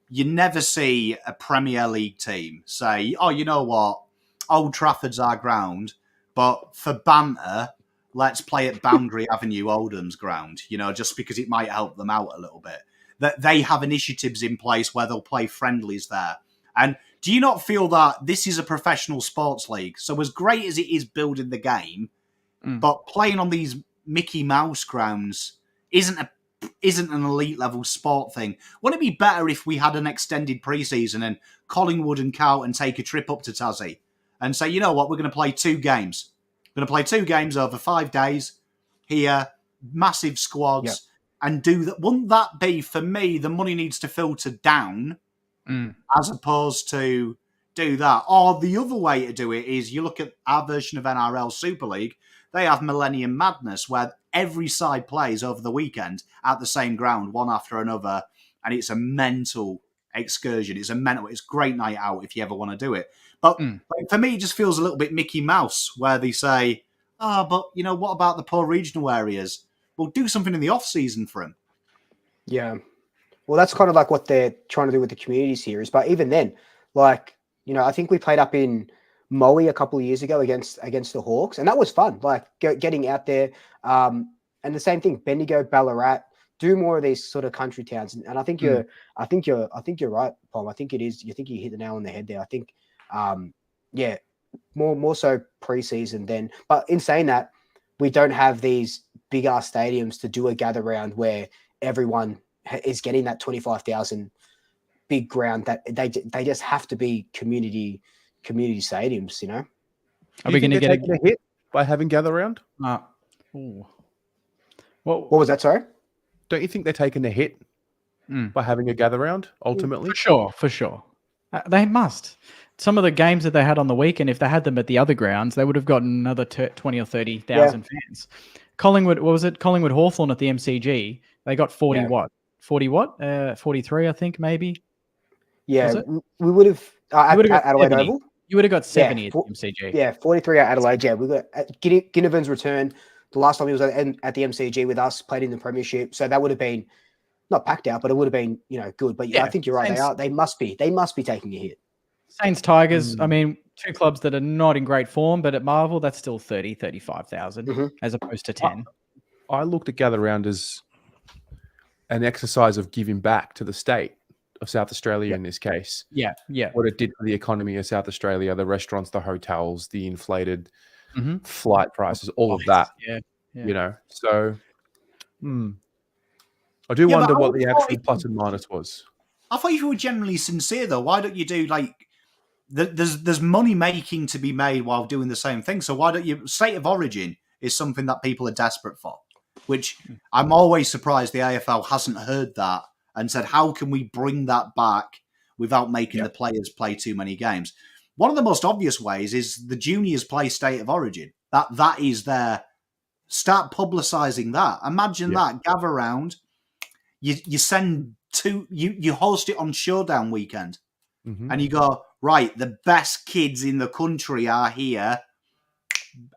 Speaker 2: you never see a Premier League team say, "Oh, you know what? Old Trafford's our ground, but for banter, let's play at Boundary Avenue Oldham's ground, you know, just because it might help them out a little bit." That they have initiatives in place where they'll play friendlies there. And do you not feel that this is a professional sports league? So as great as it is building the game, but playing on these Mickey Mouse grounds isn't an elite level sport thing. Wouldn't it be better if we had an extended preseason and Collingwood and Carlton take a trip up to Tassie and say, you know what, we're going to play 2 games. We're going to play 2 games over 5 days here, massive squads, and do that. Wouldn't that be, for me, the money needs to filter down as opposed to do that? Or the other way to do it is you look at our version of NRL Super League, they have Millennium Madness where every side plays over the weekend at the same ground, one after another, and it's a mental excursion. It's a great night out if you ever want to do it. But for me, it just feels a little bit Mickey Mouse, where they say, but, you know, what about the poor regional areas? Well, do something in the off-season for them.
Speaker 3: Yeah. Well, that's kind of like what they're trying to do with the community series. But even then, like, you know, I think we played up in Moe a couple of years ago against the Hawks, and that was fun, like getting out there. And the same thing, Bendigo, Ballarat, do more of these sort of country towns. And I think you're right, Paul. I think it is. You think you hit the nail on the head there. I think, more so preseason then. But in saying that, we don't have these big ass stadiums to do a gather round where everyone is getting that 25,000 big ground. That they just have to be community stadiums, you know.
Speaker 1: Are we going to get a hit by having gather round?
Speaker 3: What was that? Sorry.
Speaker 1: Don't you think they're taking a hit by having a gather round ultimately?
Speaker 4: For sure. They must. Some of the games that they had on the weekend, if they had them at the other grounds, they would have gotten another 20 or 30,000 fans. Collingwood, what was it? Collingwood Hawthorn at the MCG, they got 40 what? 43, I think, maybe.
Speaker 3: Yeah, we would have at Adelaide Oval.
Speaker 4: You would have got 70
Speaker 3: Yeah,
Speaker 4: at the MCG.
Speaker 3: Yeah, 43 at Adelaide. Yeah, we got Ginnivan's return. The last time he was at the MCG with us, played in the Premiership. So that would have been not packed out, but it would have been, good. But
Speaker 4: Yeah,
Speaker 3: I think you're right. They must be taking a hit.
Speaker 4: Saints Tigers, I mean, two clubs that are not in great form, but at Marvel, that's still 30, 35,000 as opposed to 10.
Speaker 1: I looked at Gather Round as an exercise of giving back to the state of South Australia in this case.
Speaker 4: Yeah.
Speaker 1: What it did for the economy of South Australia, the restaurants, the hotels, the inflated flight prices, all of that.
Speaker 4: Yeah.
Speaker 1: So I do wonder what the actual plus and minus was.
Speaker 2: I thought you were generally sincere, though. Why don't you do there's money making to be made while doing the same thing? So why don't you? State of origin is something that people are desperate for, which I'm always surprised the AFL hasn't heard that and said, how can we bring that back without making the players play too many games? One of the most obvious ways is the juniors play state of origin. That is their start publicising that. Imagine that. Gather round. You send you host it on Showdown weekend, and you go, right, the best kids in the country are here,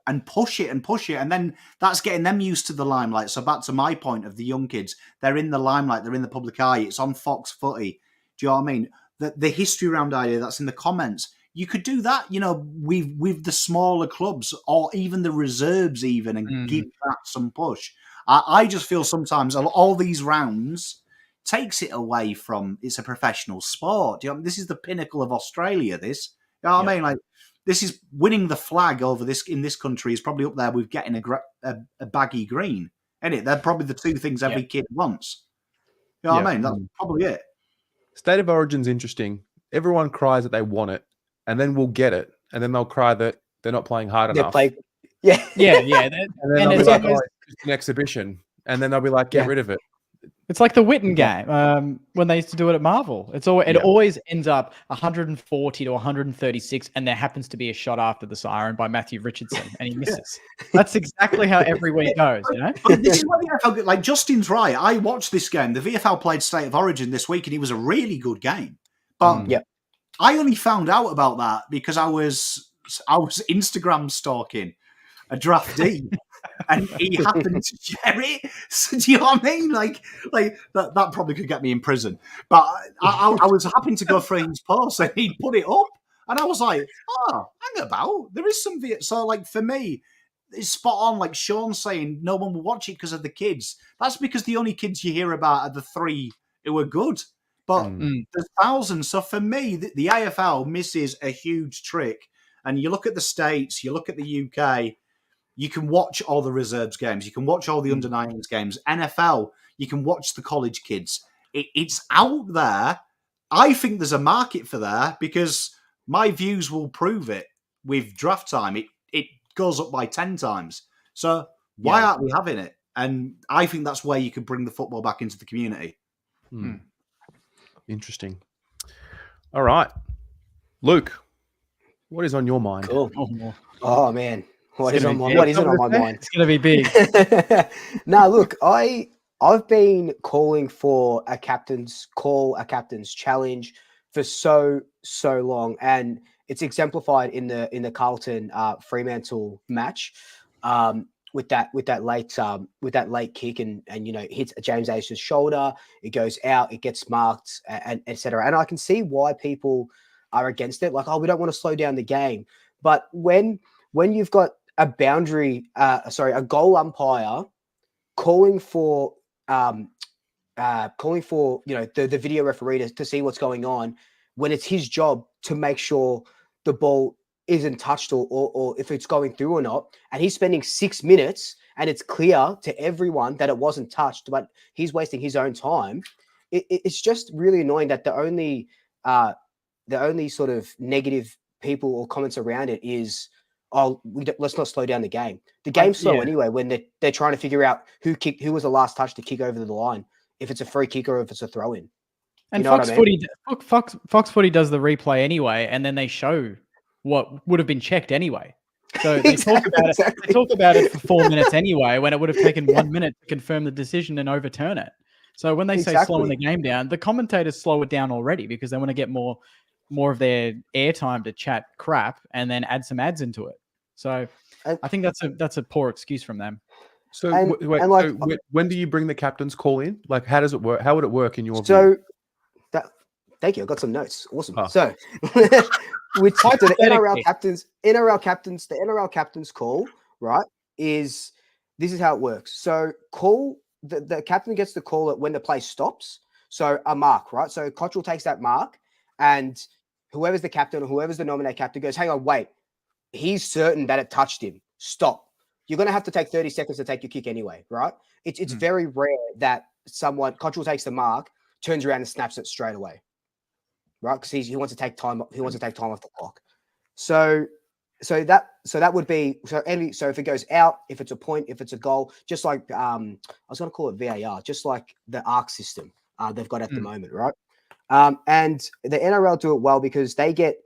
Speaker 2: and push it, and then that's getting them used to the limelight. So back to my point of the young kids, they're in the limelight, they're in the public eye. It's on Fox Footy. Do you know what I mean? The history round idea that's in the comments. You could do that, with the smaller clubs or even the reserves, and give that some push. I just feel sometimes all these rounds takes it away from it's a professional sport. This is the pinnacle of Australia. This, you know what I mean? Like, this is winning the flag over this in this country is probably up there with getting a baggy green, isn't it? They're probably the two things every kid wants. You know what I mean? That's probably it.
Speaker 1: State of Origin's interesting. Everyone cries that they want it, and then we'll get it, and then they'll cry that they're not playing hard enough.
Speaker 4: Yeah.
Speaker 1: And then they'll be like, oh, it's just an exhibition, and then they'll be like, get rid of it.
Speaker 4: It's like the Witten game when they used to do it at Marvel. It always ends up 140 to 136, and there happens to be a shot after the siren by Matthew Richardson, and he misses. That's exactly how every week goes,
Speaker 2: But this is what the VFL, like Justin's right. I watched this game. The VFL played State of Origin this week, and it was a really good game. But I only found out about that because I was Instagram stalking a draftee. And he happened to share it. So, do you know what I mean? Like that probably could get me in prison. But I was happening to go through his post and he'd put it up. And I was like, oh, hang about. There is some... So, like, for me, it's spot on. Like Sean saying, no one will watch it because of the kids. That's because the only kids you hear about are the three who are good. But there's thousands. So, for me, the AFL misses a huge trick. And you look at the States, you look at the UK... You can watch all the reserves games. You can watch all the under-19s games. NFL, you can watch the college kids. It's out there. I think there's a market for that because my views will prove it with draft time. It goes up by 10 times. So why aren't we having it? And I think that's where you could bring the football back into the community.
Speaker 1: Interesting. All right. Luke, what is on your mind?
Speaker 3: Cool. Oh, man. What isn't on my mind?
Speaker 4: It's going to be big.
Speaker 3: No, look, I've been calling for a captain's challenge for so long, and it's exemplified in the Carlton Fremantle match with that late kick and hits James Ace's shoulder. It goes out, it gets marked, and etc. And I can see why people are against it. Like, we don't want to slow down the game, but when you've got a goal umpire calling for the video referee to see what's going on when it's his job to make sure the ball isn't touched or if it's going through or not, and he's spending 6 minutes and it's clear to everyone that it wasn't touched, but he's wasting his own time. It's just really annoying that the only sort of negative people or comments around it is, let's not slow down the game. The game's slow anyway when they're trying to figure out who was the last touch to kick over the line, if it's a free kick or if it's a throw-in.
Speaker 4: And Fox Footy does the replay anyway, and then they show what would have been checked anyway. So they talk about it for 4 minutes anyway, when it would have taken 1 minute to confirm the decision and overturn it. So when they say slowing the game down, the commentators slow it down already because they want to get more more of their airtime to chat crap and then add some ads into it. So
Speaker 3: And-
Speaker 4: I think that's a poor excuse from them.
Speaker 1: So
Speaker 3: And-
Speaker 1: wait,
Speaker 3: and like-
Speaker 1: so when do you bring the captain's call in? Like, how does it work? How would it work in your view?
Speaker 3: So that thank you. I got some notes. Awesome.
Speaker 1: Oh.
Speaker 3: So we typed the NRL
Speaker 4: Hypothetically.
Speaker 3: captain's call, right? This is how it works. So the captain gets the call at when the play stops. So a mark, right? So Cottrell takes that mark, and whoever's the captain or whoever's the nominated captain goes, hang on, wait. He's certain that it touched him. Stop. You're going to have to take 30 seconds to take your kick anyway, right? It's very rare that Cottrell takes the mark, turns around and snaps it straight away, right? Because he wants to take time. He wants to take time off the clock. So that would be so if it goes out, if it's a point, if it's a goal, just like I was going to call it VAR, just like the ARC system they've got at the moment, right? And the NRL do it well because they get.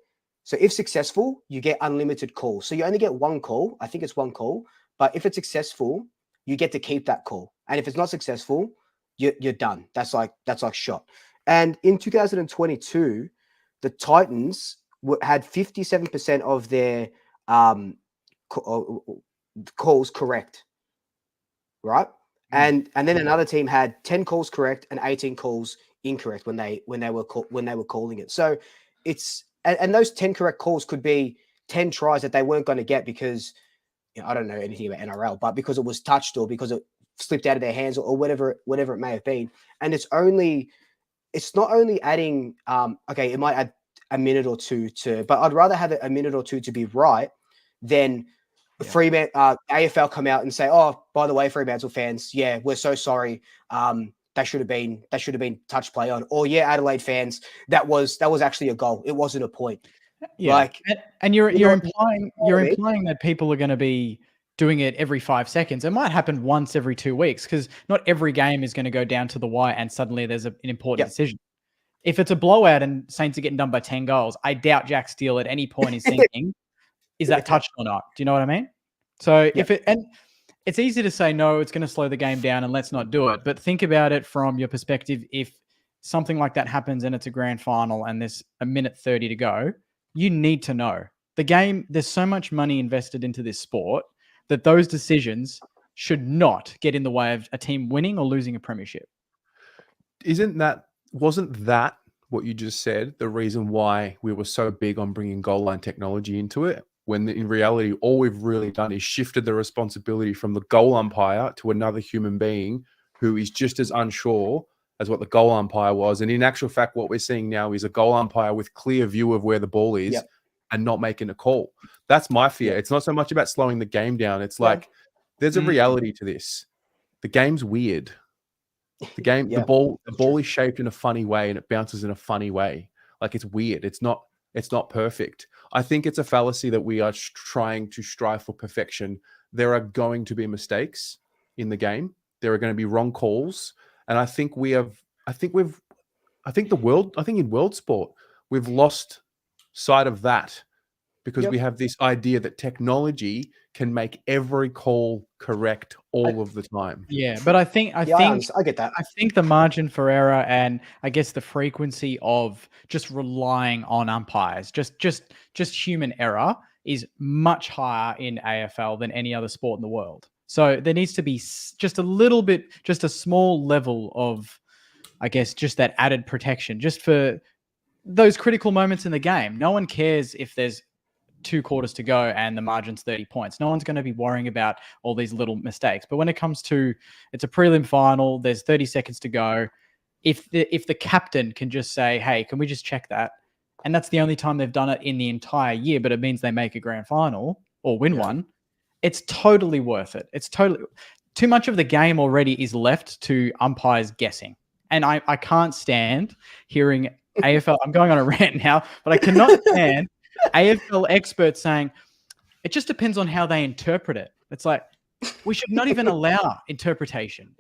Speaker 3: So if successful, you get unlimited calls. So you only get one call. I think it's one call. But if it's successful, you get to keep that call. And if it's not successful, you're done. That's like shot. And in 2022, the Titans had 57% of their calls correct, right? And then another team had 10 calls correct and 18 calls incorrect when they were calling it. So it's and those 10 correct calls could be 10 tries that they weren't going to get because I don't know anything about NRL, but because it was touched or because it slipped out of their hands or whatever it may have been. And it's not only adding, okay, it might add a minute or two but I'd rather have a minute or two to be right than AFL come out and say, oh, by the way, Fremantle fans, yeah, we're so sorry. That should have been touch play on. Or yeah, Adelaide fans, that was actually a goal. It wasn't a point.
Speaker 4: Yeah,
Speaker 3: like,
Speaker 4: and you're implying
Speaker 3: I mean?
Speaker 4: implying that people are going to be doing it every 5 seconds. It might happen once every 2 weeks because not every game is going to go down to the wire and suddenly there's an important decision. If it's a blowout and Saints are getting done by 10 goals, I doubt Jack Steele at any point is thinking, is that touched or not? Do you know what I mean? So it's easy to say, no, it's going to slow the game down and let's not do it. But think about it from your perspective. If something like that happens and it's a grand final and there's a minute 30 to go, you need to know. The game, there's so much money invested into this sport that those decisions should not get in the way of a team winning or losing a premiership.
Speaker 1: Wasn't that what you just said, the reason why we were so big on bringing goal line technology into it? When in reality, all we've really done is shifted the responsibility from the goal umpire to another human being who is just as unsure as what the goal umpire was. And in actual fact, what we're seeing now is a goal umpire with clear view of where the ball is and not making a call. That's my fear. It's not so much about slowing the game down. It's like there's a reality to this. The game's weird. The game, the ball is shaped in a funny way and it bounces in a funny way. Like it's weird. It's not perfect. I think it's a fallacy that we are trying to strive for perfection. There are going to be mistakes in the game. There are going to be wrong calls. And I think in world sport, we've lost sight of that because we have this idea that technology can make every call correct all of the time.
Speaker 4: Yeah, but I get that. I think the margin for error and I guess the frequency of just relying on umpires, just human error is much higher in AFL than any other sport in the world. So there needs to be just a little bit, just a small level of, I guess, just that added protection just for those critical moments in the game. No one cares if there's 2 quarters to go and the margin's 30 points. No one's going to be worrying about all these little mistakes. But when it comes to, it's a prelim final, there's 30 seconds to go. If the captain can just say, hey, can we just check that? And that's the only time they've done it in the entire year, but it means they make a grand final or win one. It's totally worth it. It's totally too much of the game already is left to umpires guessing. And I can't stand hearing AFL. I'm going on a rant now, but I cannot stand AFL experts saying it just depends on how they interpret it. It's like we should not even allow interpretation.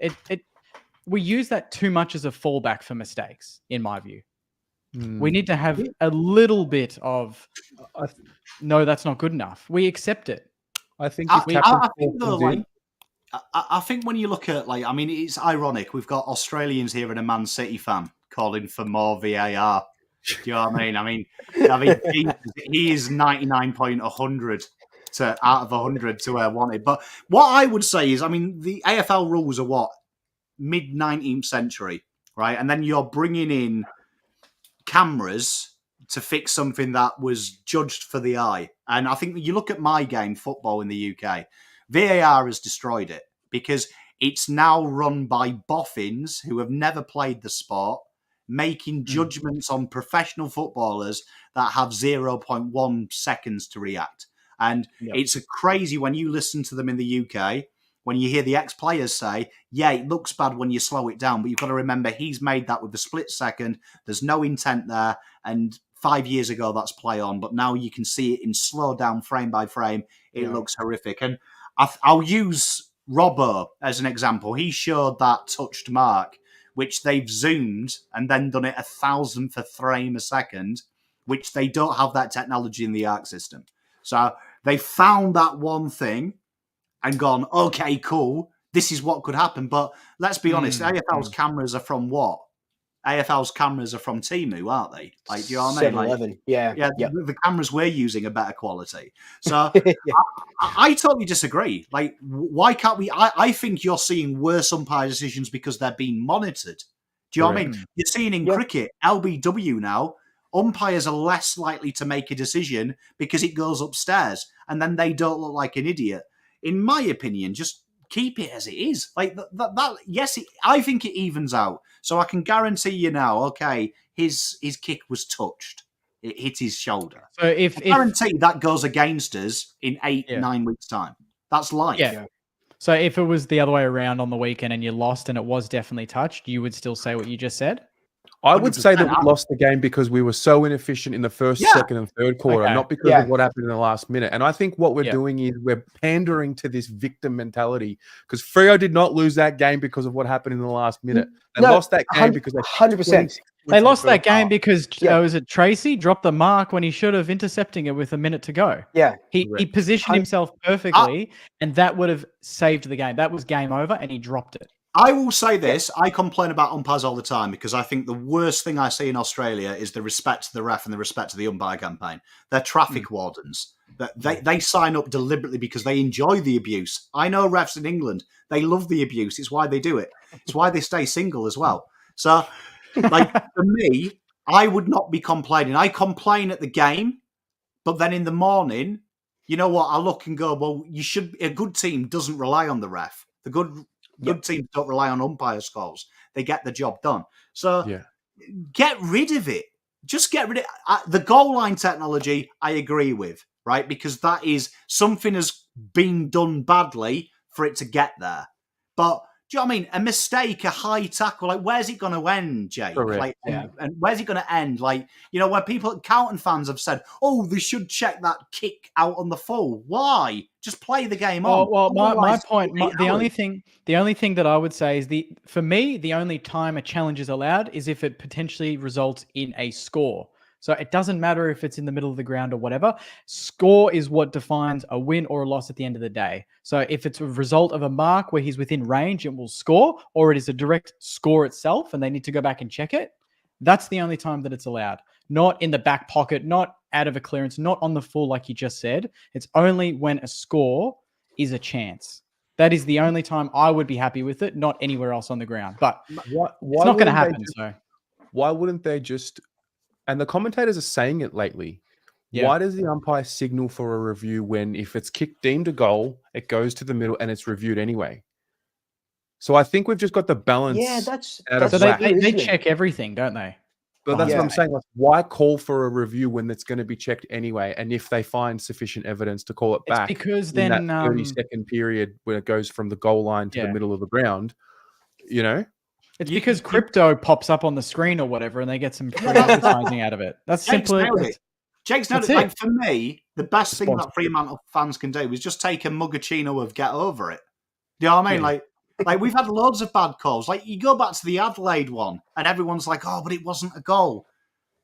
Speaker 4: We use that too much as a fallback for mistakes, in my view. We need to have a little bit of no, that's not good enough. We accept it.
Speaker 2: I think when you look at it's ironic. We've got Australians here and a Man City fan calling for more VAR Do you know what I mean? I mean, he is 99.100 out of 100 to where wanted. But what I would say is, I mean, the AFL rules are what? Mid 19th century, right? And then you're bringing in cameras to fix something that was judged for the eye. And I think you look at my game, football in the UK, VAR has destroyed it because it's now run by boffins who have never played the sport, making judgments on professional footballers that have 0.1 seconds to react. And it's crazy when you listen to them in the UK, when you hear the ex-players say, yeah, it looks bad when you slow it down, but you've got to remember he's made that with a split second. There's no intent there. And 5 years ago, that's play on. But now you can see it in slow down frame by frame. It looks horrific. And I'll use Robbo as an example. He showed that touched mark, which they've zoomed and then done it 1,000th of frame a second, which they don't have that technology in the ARC system. So they found that one thing and gone, okay, cool, this is what could happen. But let's be honest, AFL's cameras are from what? AFL's cameras are from Temu, aren't they? Like, do you know what I mean?
Speaker 3: 7-Eleven, yeah.
Speaker 2: The cameras we're using are better quality. So I totally disagree. Like, why can't we? I think you're seeing worse umpire decisions because they're being monitored. Do you know what I mean? You're seeing in cricket, LBW now, umpires are less likely to make a decision because it goes upstairs and then they don't look like an idiot. In my opinion, just keep it as it is. Like that yes, I think it evens out. So I can guarantee you now, okay, his kick was touched. It hit his shoulder. So I guarantee that goes against us in 8-9 weeks' time. That's life.
Speaker 4: Yeah. So if it was the other way around on the weekend and you lost and it was definitely touched, you would still say what you just said?
Speaker 1: I would say that we lost the game because we were so inefficient in the first, second, and third quarter, not because of what happened in the last minute. And I think what we're doing is we're pandering to this victim mentality because Freo did not lose that game because of what happened in the last minute. They lost that game because they
Speaker 3: 100%.
Speaker 4: They lost that game because was it Tracy dropped the mark when he should have intercepting it with a minute to go.
Speaker 3: Yeah,
Speaker 4: he positioned himself perfectly, and that would have saved the game. That was game over, and he dropped it.
Speaker 2: I will say this. I complain about umpires all the time because I think the worst thing I see in Australia is the respect to the ref and the respect to the umpire campaign. They're traffic wardens. They sign up deliberately because they enjoy the abuse. I know refs in England. They love the abuse. It's why they do it. It's why they stay single as well. So, like, for me, I would not be complaining. I complain at the game, but then in the morning, you know what? I look and go, well, a good team doesn't rely on the ref. The good teams don't rely on umpire scores. They get the job done. So get rid of it. Just get rid of it. The goal line technology, I agree with, right? Because that is something has been done badly for it to get there. But do you know what I mean? A mistake, a high tackle, like where's it going to end, Jake? Like, and where's it going to end? Like, you know, where Carlton fans have said, oh, they should check that kick out on the full. Why? Just play the game on.
Speaker 4: Well, my point, the only thing that I would say is for me, the only time a challenge is allowed is if it potentially results in a score. So it doesn't matter if it's in the middle of the ground or whatever. Score is what defines a win or a loss at the end of the day. So if it's a result of a mark where he's within range, it will score, or it is a direct score itself and they need to go back and check it. That's the only time that it's allowed. Not in the back pocket, not out of a clearance, not on the full like you just said. It's only when a score is a chance. That is the only time I would be happy with it, not anywhere else on the ground. But it's not going to happen.
Speaker 1: Why wouldn't they just... And the commentators are saying it lately. Why does the umpire signal for a review when if it's kicked deemed a goal, it goes to the middle and it's reviewed anyway? So I think we've just got the balance.
Speaker 3: Yeah, that's
Speaker 4: so they check everything, don't they?
Speaker 1: But that's what I'm saying. Like, why call for a review when it's going to be checked anyway? And if they find sufficient evidence to call it back,
Speaker 4: because
Speaker 1: in
Speaker 4: then
Speaker 1: that 30-second period when it goes from the goal line to the middle of the ground, you know.
Speaker 4: It's because crypto pops up on the screen or whatever, and they get some free advertising out of it. That's simply it.
Speaker 2: Jake's nailed it. Like, for me, the best thing that Fremantle fans can do is just take a mugachino of get over it. Do you know what I mean? Like we've had loads of bad calls. Like, you go back to the Adelaide one, and everyone's like, "Oh, but it wasn't a goal."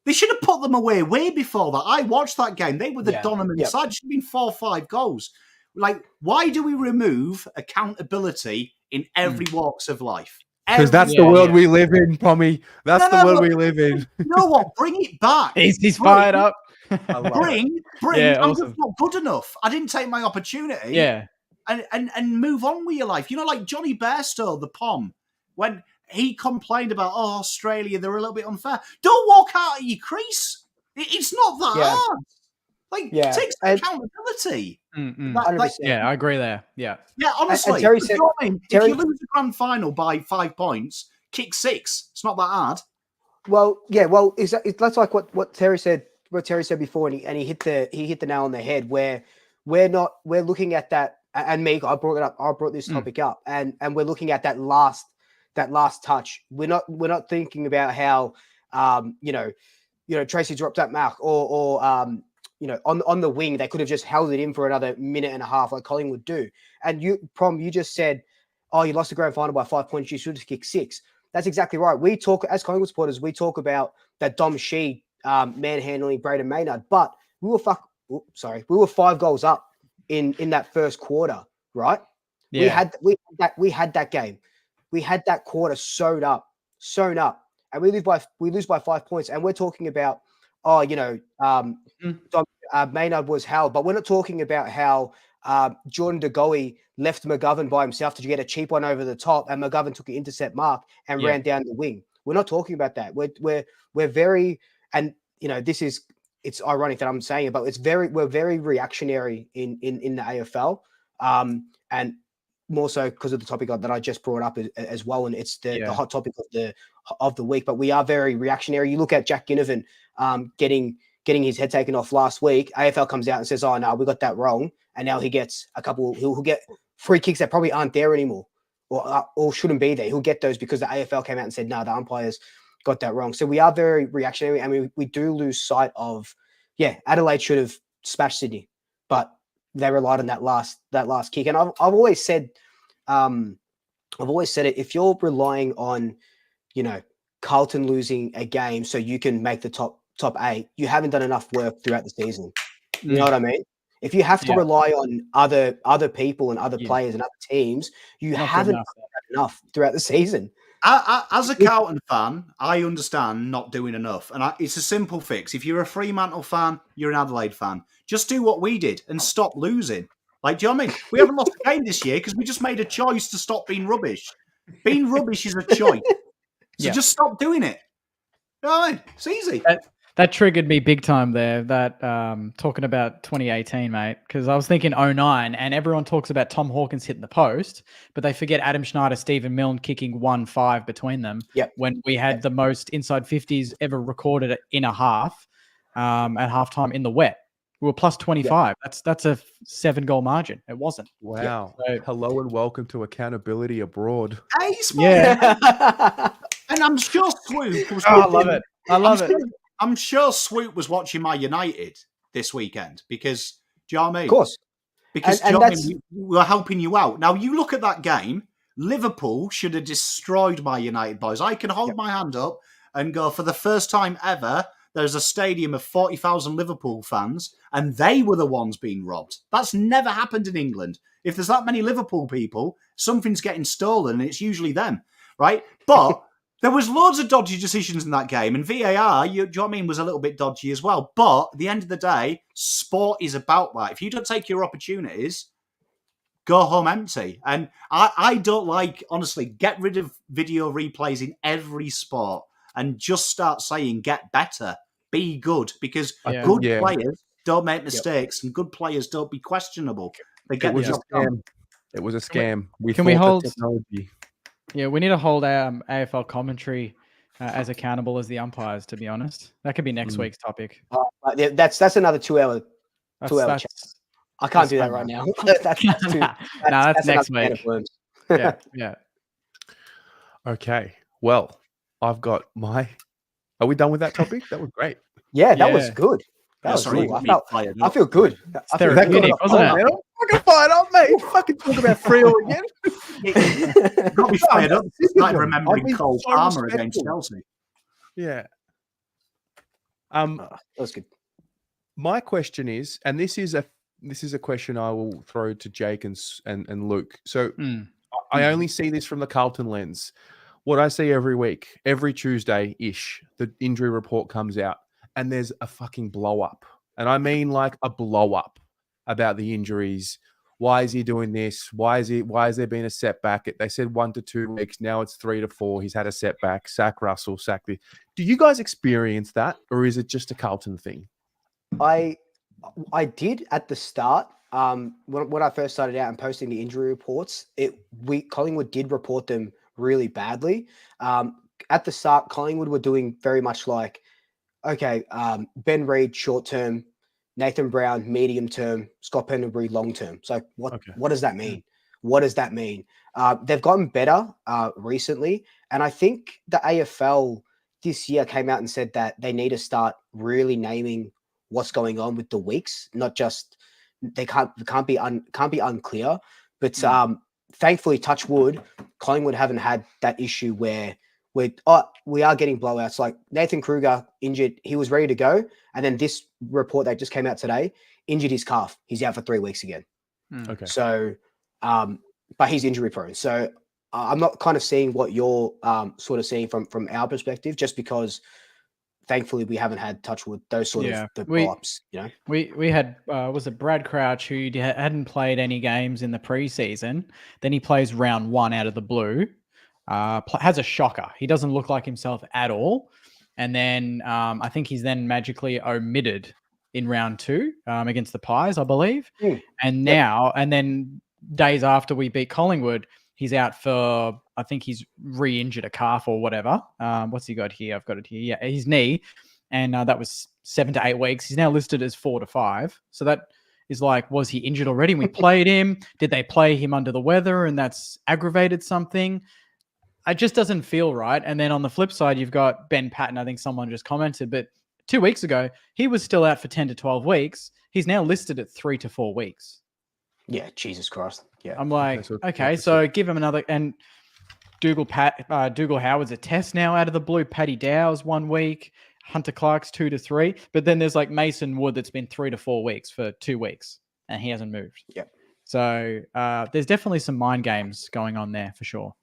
Speaker 2: They should have put them away way before that. I watched that game. They were the dominant side. It should have been 4 or 5 goals. Like, why do we remove accountability in every walks of life?
Speaker 1: Because that's the world we live in, Pommy. That's the world we live in.
Speaker 2: You know what? Bring it back.
Speaker 4: He's fired up.
Speaker 2: Bring.
Speaker 4: Yeah,
Speaker 2: I'm
Speaker 4: awesome.
Speaker 2: just not good enough. I didn't take my opportunity.
Speaker 4: Yeah.
Speaker 2: And move on with your life. You know, like Johnny Bairstow, the Pom, when he complained about, Australia, they're a little bit unfair. Don't walk out of your crease. It's not that hard. Like, take some accountability.
Speaker 4: Yeah, I agree there. Yeah.
Speaker 2: Yeah, honestly.
Speaker 3: And Terry said,
Speaker 2: if you lose the grand final by 5 points, kick 6. It's not that hard.
Speaker 3: Well, yeah, well, that's like what Terry said. What Terry said before, and he hit the nail on the head. Where we're looking at that, and me, I brought it up. I brought this topic up, and we're looking at that last touch. We're not thinking about how Tracy dropped that mark or on the wing, they could have just held it in for another minute and a half like Collingwood do. And you just said, you lost the grand final by 5 points. You should have kicked 6. That's exactly right. We talk, as Collingwood supporters, we talk about that Dom Sheed manhandling Braden Maynard, but we were 5 goals up in that first quarter, right? Yeah. We had that game. We had that quarter sewn up, and we lose by 5 points. And we're talking about, Maynard was held, but we're not talking about how Jordan De Goey left McGovern by himself to get a cheap one over the top, and McGovern took an intercept mark and ran down the wing. We're not talking about that. We're very, and it's ironic that I'm saying it, but we're very reactionary in the AFL, and more so because of the topic that I just brought up as well, and it's the hot topic of the week. But we are very reactionary. You look at Jack Ginnivan getting his head taken off last week. AFL comes out and says, "Oh no, we got that wrong," and now he gets he'll get free kicks that probably aren't there anymore, or shouldn't be there. He'll get those because the AFL came out and said, "No, the umpires got that wrong." So we are very reactionary, and we do lose sight of, Adelaide should have smashed Sydney, but they relied on that last kick. And I've always said, it. If you're relying on, Carlton losing a game so you can make the top 8, you haven't done enough work throughout the season. You know what I mean? If you have to rely on other people and other players and other teams, you haven't done enough throughout the season.
Speaker 2: As a Carlton fan, I understand not doing enough. And it's a simple fix. If you're a Fremantle fan, you're an Adelaide fan. Just do what we did and stop losing. Like, do you know what I mean? We haven't lost a game this year because we just made a choice to stop being rubbish. Being rubbish is a choice. So just stop doing it. You know what I mean? It's easy.
Speaker 4: That triggered me big time there, that talking about 2018, mate, because I was thinking 09, and everyone talks about Tom Hawkins hitting the post, but they forget Adam Schneider, Stephen Milne kicking 1-5 between them when we had the most inside 50s ever recorded in a half at halftime in the wet. We were plus 25. That's a 7-goal margin. It wasn't.
Speaker 1: Wow. So, hello and welcome to accountability abroad.
Speaker 2: Hey, yeah. And I'm sure Swoop was
Speaker 4: I love it. I love it.
Speaker 2: I'm sure Swoop was watching my United this weekend because, do you know what I mean?
Speaker 3: Of course.
Speaker 2: Because we were helping you out. Now, you look at that game, Liverpool should have destroyed my United boys. I can hold my hand up and go, for the first time ever, there's a stadium of 40,000 Liverpool fans, and they were the ones being robbed. That's never happened in England. If there's that many Liverpool people, something's getting stolen, and it's usually them, right? But there was loads of dodgy decisions in that game, and VAR, do you know what I mean, was a little bit dodgy as well. But at the end of the day, sport is about that. If you don't take your opportunities, go home empty. And I don't like, honestly, get rid of video replays in every sport and just start saying, get better, be good, because good players don't make mistakes and good players don't be questionable. They get the job done.
Speaker 1: It was a scam.
Speaker 4: Can we hold technology? Yeah, we need to hold our AFL commentary as accountable as the umpires, to be honest. That could be next week's topic.
Speaker 3: That's another 2-hour chat. I can't do that right now.
Speaker 4: That's next week. Yeah.
Speaker 1: Okay. Well, I've got my... Are we done with that topic? That was great.
Speaker 3: Yeah, that was good. That was good. I feel good.
Speaker 4: It's therapeutic, wasn't it?
Speaker 1: Fucking fired up, mate. Fucking talk about Freo again.
Speaker 2: Got me fired up. It's like remembering Cole Palmer against Chelsea.
Speaker 1: Yeah.
Speaker 3: That was good.
Speaker 1: My question is, and this is a question I will throw to Jake and Luke. So I only see this from the Carlton lens. what I see every week, every Tuesday-ish, the injury report comes out and there's a fucking blow up. And I mean like a blow up about the injuries. Why is he doing this? Why is there been a setback? They said 1 to 2 weeks. Now it's 3 to 4. He's had a setback. Sack Russell, sack the. Do you guys experience that, or is it just a Carlton thing?
Speaker 3: I did at the start. When I first started out and posting the injury reports, Collingwood did report them really badly. At the start, Collingwood were doing very much like, okay, Ben Reid short term, Nathan Brown medium term, Scott Pendlebury long term. So what does that mean? What does that mean? They've gotten better recently, and I think the AFL this year came out and said that they need to start really naming what's going on with the weeks, not just they can't be unclear. But thankfully, touch wood, Collingwood haven't had that issue where we are getting blowouts. Like Nathan Kruger injured, he was ready to go, and then this report that just came out today injured his calf. He's out for 3 weeks again.
Speaker 1: Okay.
Speaker 3: So, but he's injury prone. So I'm not kind of seeing what you're sort of seeing from our perspective, just because thankfully we haven't had touch wood those sort of the blow-ups. You know,
Speaker 4: we had was it Brad Crouch who hadn't played any games in the preseason. Then he plays round 1 out of the blue. Has a shocker. He doesn't look like himself at all. And then I think he's then magically omitted in round 2 against the Pies, I believe. And then days after we beat Collingwood, he's out for, I think he's re-injured a calf or whatever. What's he got here? I've got it here. Yeah, his knee. And that was 7 to 8 weeks. He's now listed as 4 to 5. So that is like, was he injured already? We played him. Did they play him under the weather and that's aggravated something? It just doesn't feel right. And then on the flip side, you've got Ben Patton. I think someone just commented, but 2 weeks ago, he was still out for 10 to 12 weeks. He's now listed at 3 to 4 weeks.
Speaker 3: Yeah, Jesus Christ. Yeah.
Speaker 4: I'm like, okay, so give him another. And Dougal Howard's a test now out of the blue. Paddy Dow's 1 week. Hunter Clark's 2 to 3. But then there's like Mason Wood that's been 3 to 4 weeks for 2 weeks and he hasn't moved.
Speaker 3: Yeah.
Speaker 4: So there's definitely some mind games going on there for sure.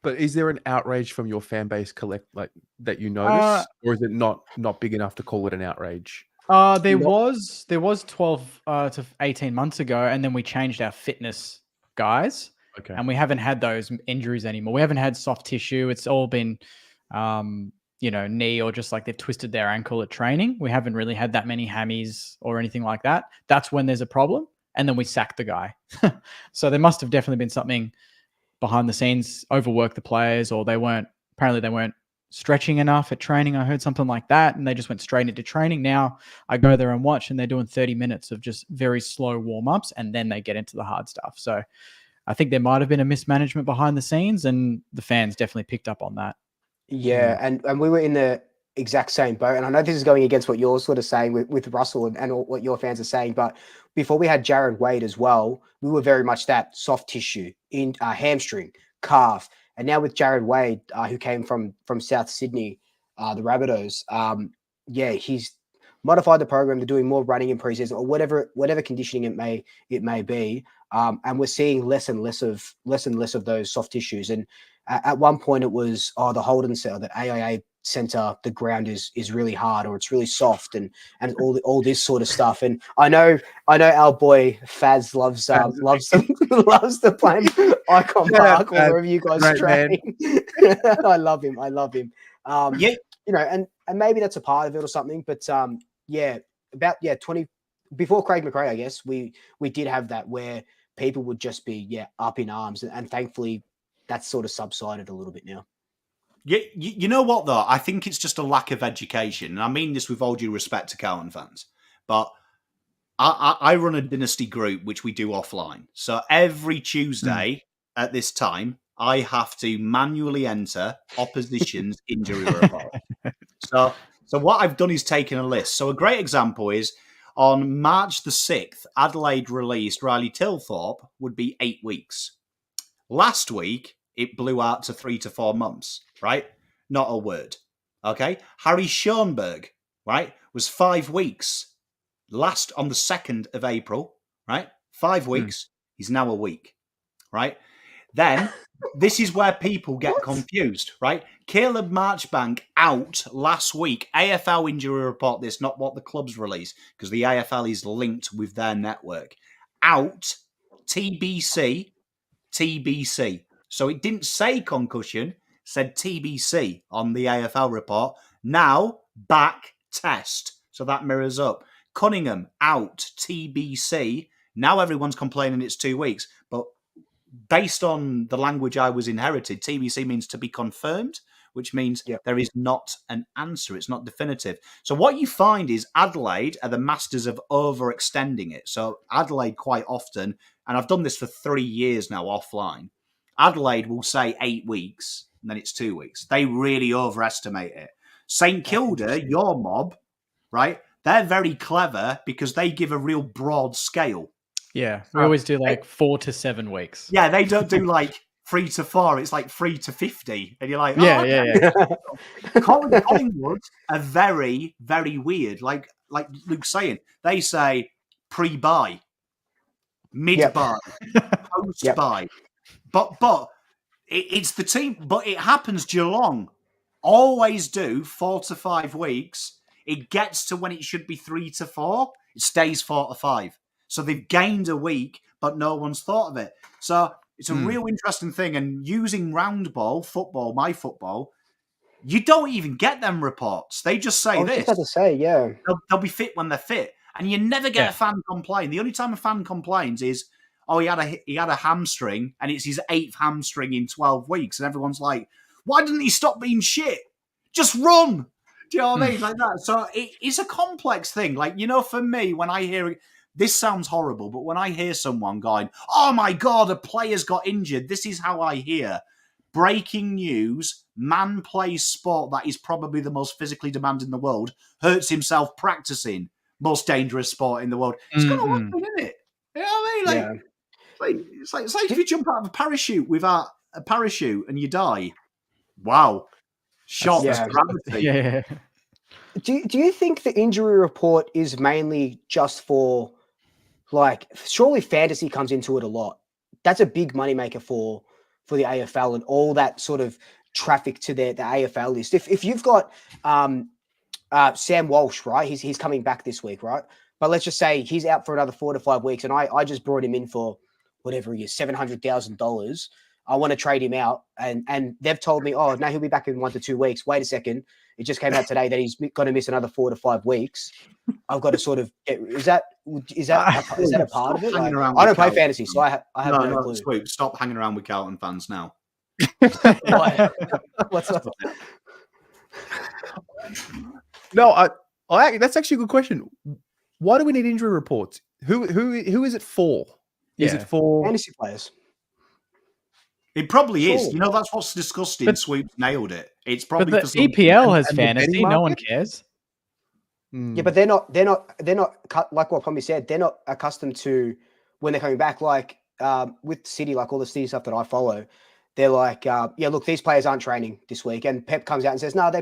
Speaker 1: But is there an outrage from your fan base that you notice, or is it not big enough to call it an outrage?
Speaker 4: There was 12 to 18 months ago, and then we changed our fitness guys.
Speaker 1: Okay.
Speaker 4: And we haven't had those injuries anymore. We haven't had soft tissue. It's all been, knee or just like they've twisted their ankle at training. We haven't really had that many hammies or anything like that. That's when there's a problem. And then we sack the guy. So there must have definitely been something behind the scenes, overwork the players, or they weren't stretching enough at training. I heard something like that, and they just went straight into training. Now I go there and watch, and they're doing 30 minutes of just very slow warm-ups, and then they get into the hard stuff. So I think there might have been a mismanagement behind the scenes, and the fans definitely picked up on that.
Speaker 3: Yeah, and we were in the exact same boat. And I know this is going against what you're sort of saying with Russell and what your fans are saying, but before we had Jared Wade as well, we were very much that soft tissue in hamstring, calf. And now with Jared Wade, who came from South Sydney, the Rabbitohs, he's modified the program. They're doing more running in preseason or whatever conditioning it may be. And we're seeing less and less of those soft tissues. And at one point it was, the Holden Center, that AIA center, the ground is really hard or it's really soft and all this sort of stuff. And I know our boy Faz loves to play Icon Park or wherever you guys train. I love him. And maybe that's a part of it or something. But 20 before Craig McRae, I guess we did have that where people would just be up in arms, and thankfully that's sort of subsided a little bit now.
Speaker 2: Yeah, you know what, though? I think it's just a lack of education. And I mean this with all due respect to Carlton fans. But I run a dynasty group, which we do offline. So every Tuesday at this time, I have to manually enter opposition's injury report. So what I've done is taken a list. So a great example is on March the 6th, Adelaide released Riley Tilthorpe would be 8 weeks. Last week, it blew out to 3 to 4 months, right? Not a word. Okay. Harry Schoenberg, right, was 5 weeks. Last on the 2nd of April, right? 5 weeks. He's now a week, right? Then this is where people get confused, right? Caleb Marchbank out last week. AFL injury report. This, not what the clubs release, because the AFL is linked with their network. Out, TBC. So it didn't say concussion, said TBC on the AFL report. Now, back test. So that mirrors up. Cunningham, out, TBC. Now everyone's complaining it's 2 weeks. But based on the language I was inherited, TBC means to be confirmed, which means there is not an answer. It's not definitive. So what you find is Adelaide are the masters of overextending it. So Adelaide quite often, and I've done this for 3 years now offline, Adelaide will say 8 weeks, and then it's 2 weeks. They really overestimate it. St Kilda, your mob, right? They're very clever because they give a real broad scale.
Speaker 4: Yeah, we always do like 4 to 7 weeks.
Speaker 2: Yeah, they don't do like 3 to 4. It's like 3 to 50. And you're like,
Speaker 4: yeah.
Speaker 2: Collingwood are very, very weird. Like Luke's saying, they say pre-buy, mid-buy, post-buy. But it's the team. But it happens Geelong. Always do 4 to 5 weeks. It gets to when it should be 3 to 4. It stays 4 to 5. So they've gained a week, but no one's thought of it. So it's a real interesting thing. And using roundball, football, my football, you don't even get them reports. They just say this.
Speaker 3: I was just about to say, yeah.
Speaker 2: They'll be fit when they're fit. And you never get a fan complain. The only time a fan complains is, oh, he had a hamstring, and it's his 8th hamstring in 12 weeks. And everyone's like, why didn't he stop being shit? Just run. Do you know what I mean? Like that. So it's a complex thing. Like, you know, for me, when I hear it, this sounds horrible, but when I hear someone going, oh my God, a player's got injured, this is how I hear. Breaking news, man plays sport that is probably the most physically demanding in the world, hurts himself practicing, most dangerous sport in the world. It's going to happen, isn't it? You know what I mean? It's like if you jump out of a parachute without a parachute and you die. Wow. Shock gravity.
Speaker 4: Yeah.
Speaker 3: Do you think the injury report is mainly just for, like, surely fantasy comes into it a lot? That's a big moneymaker for the AFL and all that sort of traffic to the AFL list. If you've got Sam Walsh, right? He's coming back this week, right? But let's just say he's out for another 4 to 5 weeks, and I just brought him in for whatever he is, $700,000. I want to trade him out, and they've told me, oh, no, he'll be back in 1 to 2 weeks. Wait a second. It just came out today that he's going to miss another 4 to 5 weeks. I've got to sort of get, is that a part of it? Like, I don't play fantasy, so I have no clue.
Speaker 2: Swoop, stop hanging around with Carlton fans now.
Speaker 3: What's up?
Speaker 1: No, I that's actually a good question. Why do we need injury reports? Who is it for? Is it for
Speaker 3: fantasy players?
Speaker 2: It probably is. You know, that's what's disgusting. Swoop's nailed it. It's probably
Speaker 4: but the EPL has fantasy. No one cares.
Speaker 3: Yeah, but they're not like what Pommy said. They're not accustomed to when they're coming back. Like with City, like all the City stuff that I follow, they're like, look, these players aren't training this week, and Pep comes out and says, no, they're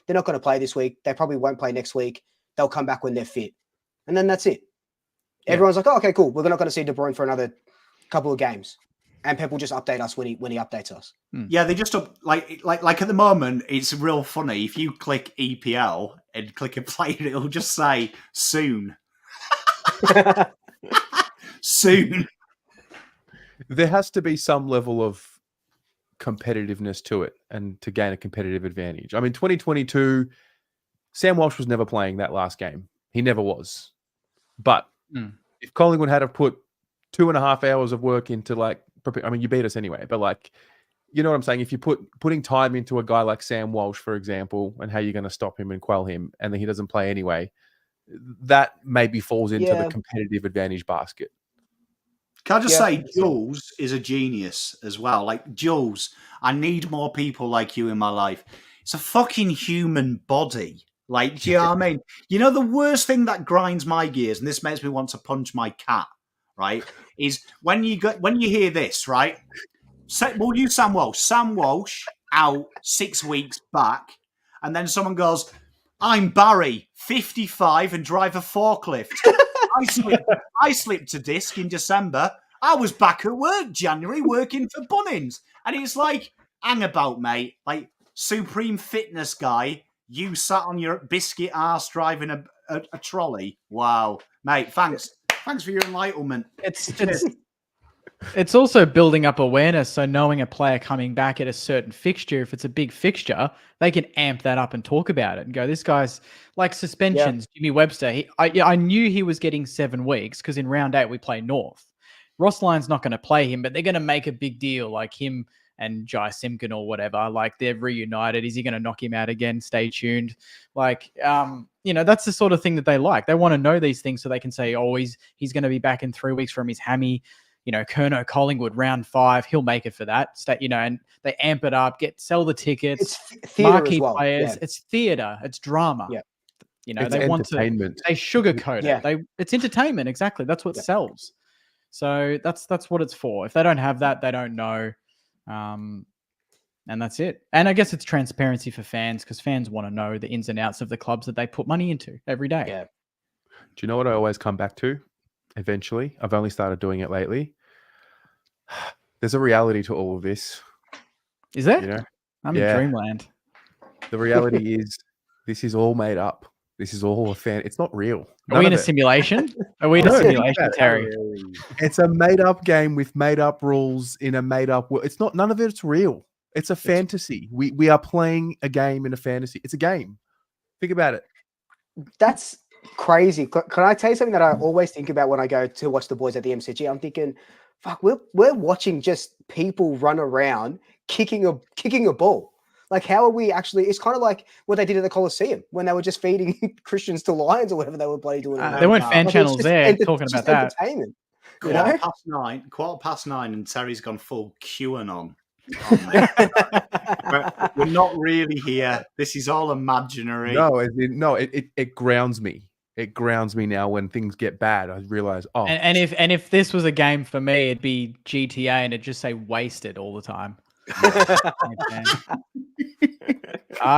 Speaker 3: not going to play this week. They probably won't play next week. They'll come back when they're fit, and then that's it. Yeah. Everyone's like, oh, okay, cool. We're not going to see De Bruyne for another couple of games. And Pep will just update us when he updates us.
Speaker 2: Yeah, they just like at the moment, it's real funny. If you click EPL and click a player, it'll just say soon. Soon.
Speaker 1: There has to be some level of competitiveness to it, and to gain a competitive advantage. I mean, 2022, Sam Walsh was never playing that last game. He never was. But if Collingwood had to put 2.5 hours of work into, like, I mean, you beat us anyway, but, like, you know what I'm saying? If you putting time into a guy like Sam Walsh, for example, and how you're going to stop him and quell him, and then he doesn't play anyway, that maybe falls into the competitive advantage basket.
Speaker 2: Can I just say, Jules is a genius as well. Like, Jules, I need more people like you in my life. It's a fucking human body. Like, do you know what I mean? You know, the worst thing that grinds my gears, and this makes me want to punch my cat, right, is when you hear this, right? We'll use Sam Walsh. Sam Walsh out 6 weeks back, and then someone goes, I'm Barry, 55, and drive a forklift. I slipped a disc in December. I was back at work January working for Bunnings. And it's like, hang about, mate. Like, supreme fitness guy, you sat on your biscuit arse driving a trolley. Wow. Mate, thanks. Thanks for your enlightenment.
Speaker 4: It's also building up awareness. So knowing a player coming back at a certain fixture, if it's a big fixture, they can amp that up and talk about it and go, this guy's like suspensions. Jimmy Webster, I knew he was getting 7 weeks because in round 8 we play North. Ross Lyon's not going to play him, but they're going to make a big deal like him and Jai Simkin or whatever. Like they're reunited. Is he going to knock him out again? Stay tuned. Like, that's the sort of thing that they like. They want to know these things so they can say, oh, he's going to be back in 3 weeks from his hammy. Kerno Collingwood round 5, he'll make it for that. And they amp it up, sell the tickets,
Speaker 3: It's theatre
Speaker 4: marquee
Speaker 3: as well.
Speaker 4: players. It's theatre, it's drama.
Speaker 3: Yeah.
Speaker 1: It's
Speaker 4: they want to. They sugarcoat it. It's entertainment. Exactly, that's what sells. So that's what it's for. If they don't have that, they don't know, and that's it. And I guess it's transparency for fans because fans want to know the ins and outs of the clubs that they put money into every day.
Speaker 3: Yeah.
Speaker 1: Do you know what I always come back to? Eventually, I've only started doing it lately. There's a reality to all of this.
Speaker 4: Is there? I'm in dreamland.
Speaker 1: The reality is this is all made up. This is all a fan. It's not real.
Speaker 4: Are we in a simulation? Are we in a simulation, Terry?
Speaker 1: It's a made-up game with made-up rules in a made-up world. It's not. None of it's real. It's a fantasy. We are playing a game in a fantasy. It's a game. Think about it.
Speaker 3: That's crazy. Can I tell you something that I always think about when I go to watch the boys at the MCG? I'm thinking, fuck, we're watching just people run around kicking a ball. Like, how are we actually? It's kind of like what they did at the Coliseum when they were just feeding Christians to lions or whatever they were bloody doing.
Speaker 4: There weren't fan channels there talking about that.
Speaker 3: Entertainment.
Speaker 2: Quarter past nine, and Terry's gone full QAnon. We're not really here. This is all imaginary.
Speaker 1: No, it grounds me. It grounds me now when things get bad. I realize,
Speaker 4: and if this was a game for me, it'd be GTA and it'd just say wasted all the time.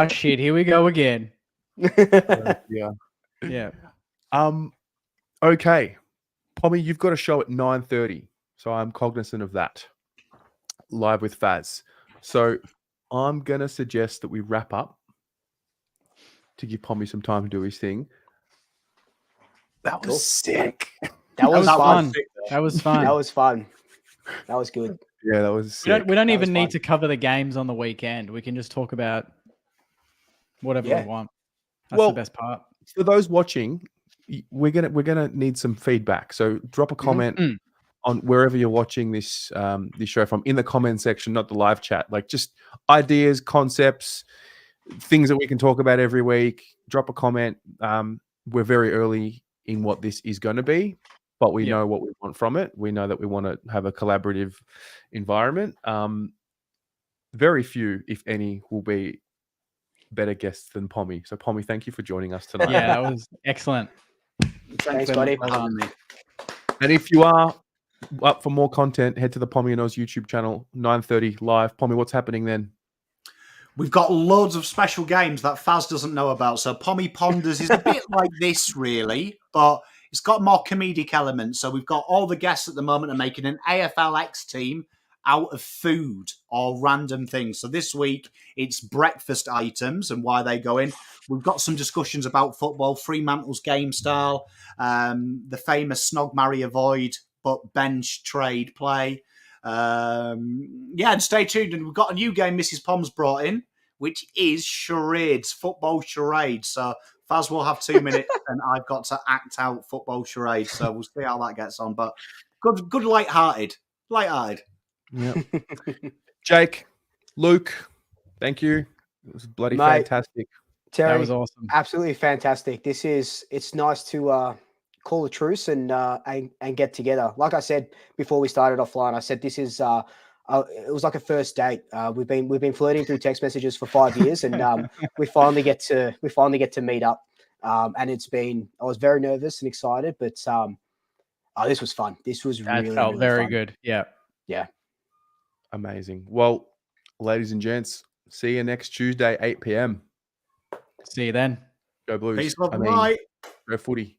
Speaker 4: Shit, here we go again.
Speaker 1: Yeah. Okay. Pommy, you've got a show at 9:30, so I'm cognizant of that. Live with Faz. So I'm gonna suggest that we wrap up to give Pommy some time to do his thing. That was sick.
Speaker 3: That was fun.
Speaker 4: That was fun.
Speaker 3: That was fun. That was good.
Speaker 1: Yeah, that was sick.
Speaker 4: We don't even need to cover the games on the weekend. We can just talk about whatever we want. That's the best part.
Speaker 1: For those watching, we're gonna need some feedback. So drop a comment on wherever you're watching this show from in the comment section, not the live chat. Like just ideas, concepts, things that we can talk about every week. Drop a comment. We're very early in what this is going to be, but we know what we want from it. We know that we want to have a collaborative environment. Very few, if any, will be better guests than Pommy. So Pommy, thank you for joining us tonight.
Speaker 4: Yeah, that was excellent.
Speaker 3: Thanks, buddy.
Speaker 1: And if you are up for more content, head to the Pommy and Oz YouTube channel, 9:30 live. Pommy, what's happening then?
Speaker 2: We've got loads of special games that Faz doesn't know about. So Pommy Ponders is a bit like this, really, but it's got more comedic elements. So we've got all the guests at the moment are making an AFLX team out of food or random things. So this week, it's breakfast items and why they go in. We've got some discussions about football, Fremantle's game style, the famous Snog, Marry, Avoid, but bench trade play. And stay tuned. And we've got a new game Mrs. Pom's brought in, which is charades, football charades. So Faz will have 2 minutes and I've got to act out football charades. So we'll see how that gets on. But good light-hearted.
Speaker 1: Yeah. Jake, Luke, thank you. It was bloody fantastic.
Speaker 3: Terry,
Speaker 4: that was awesome.
Speaker 3: Absolutely fantastic. It's nice to call a truce and get together. Like I said before we started offline, I said this is it was like a first date. We've been flirting through text messages for 5 years, and we finally get to meet up. And I was very nervous and excited, but this was fun. This was really
Speaker 4: very
Speaker 3: fun.
Speaker 4: good. Yeah.
Speaker 1: Amazing. Well, ladies and gents, see you next Tuesday, 8 p.m.
Speaker 4: See you then.
Speaker 1: Go Blues.
Speaker 2: Peace, love, and light.
Speaker 1: Go Footy.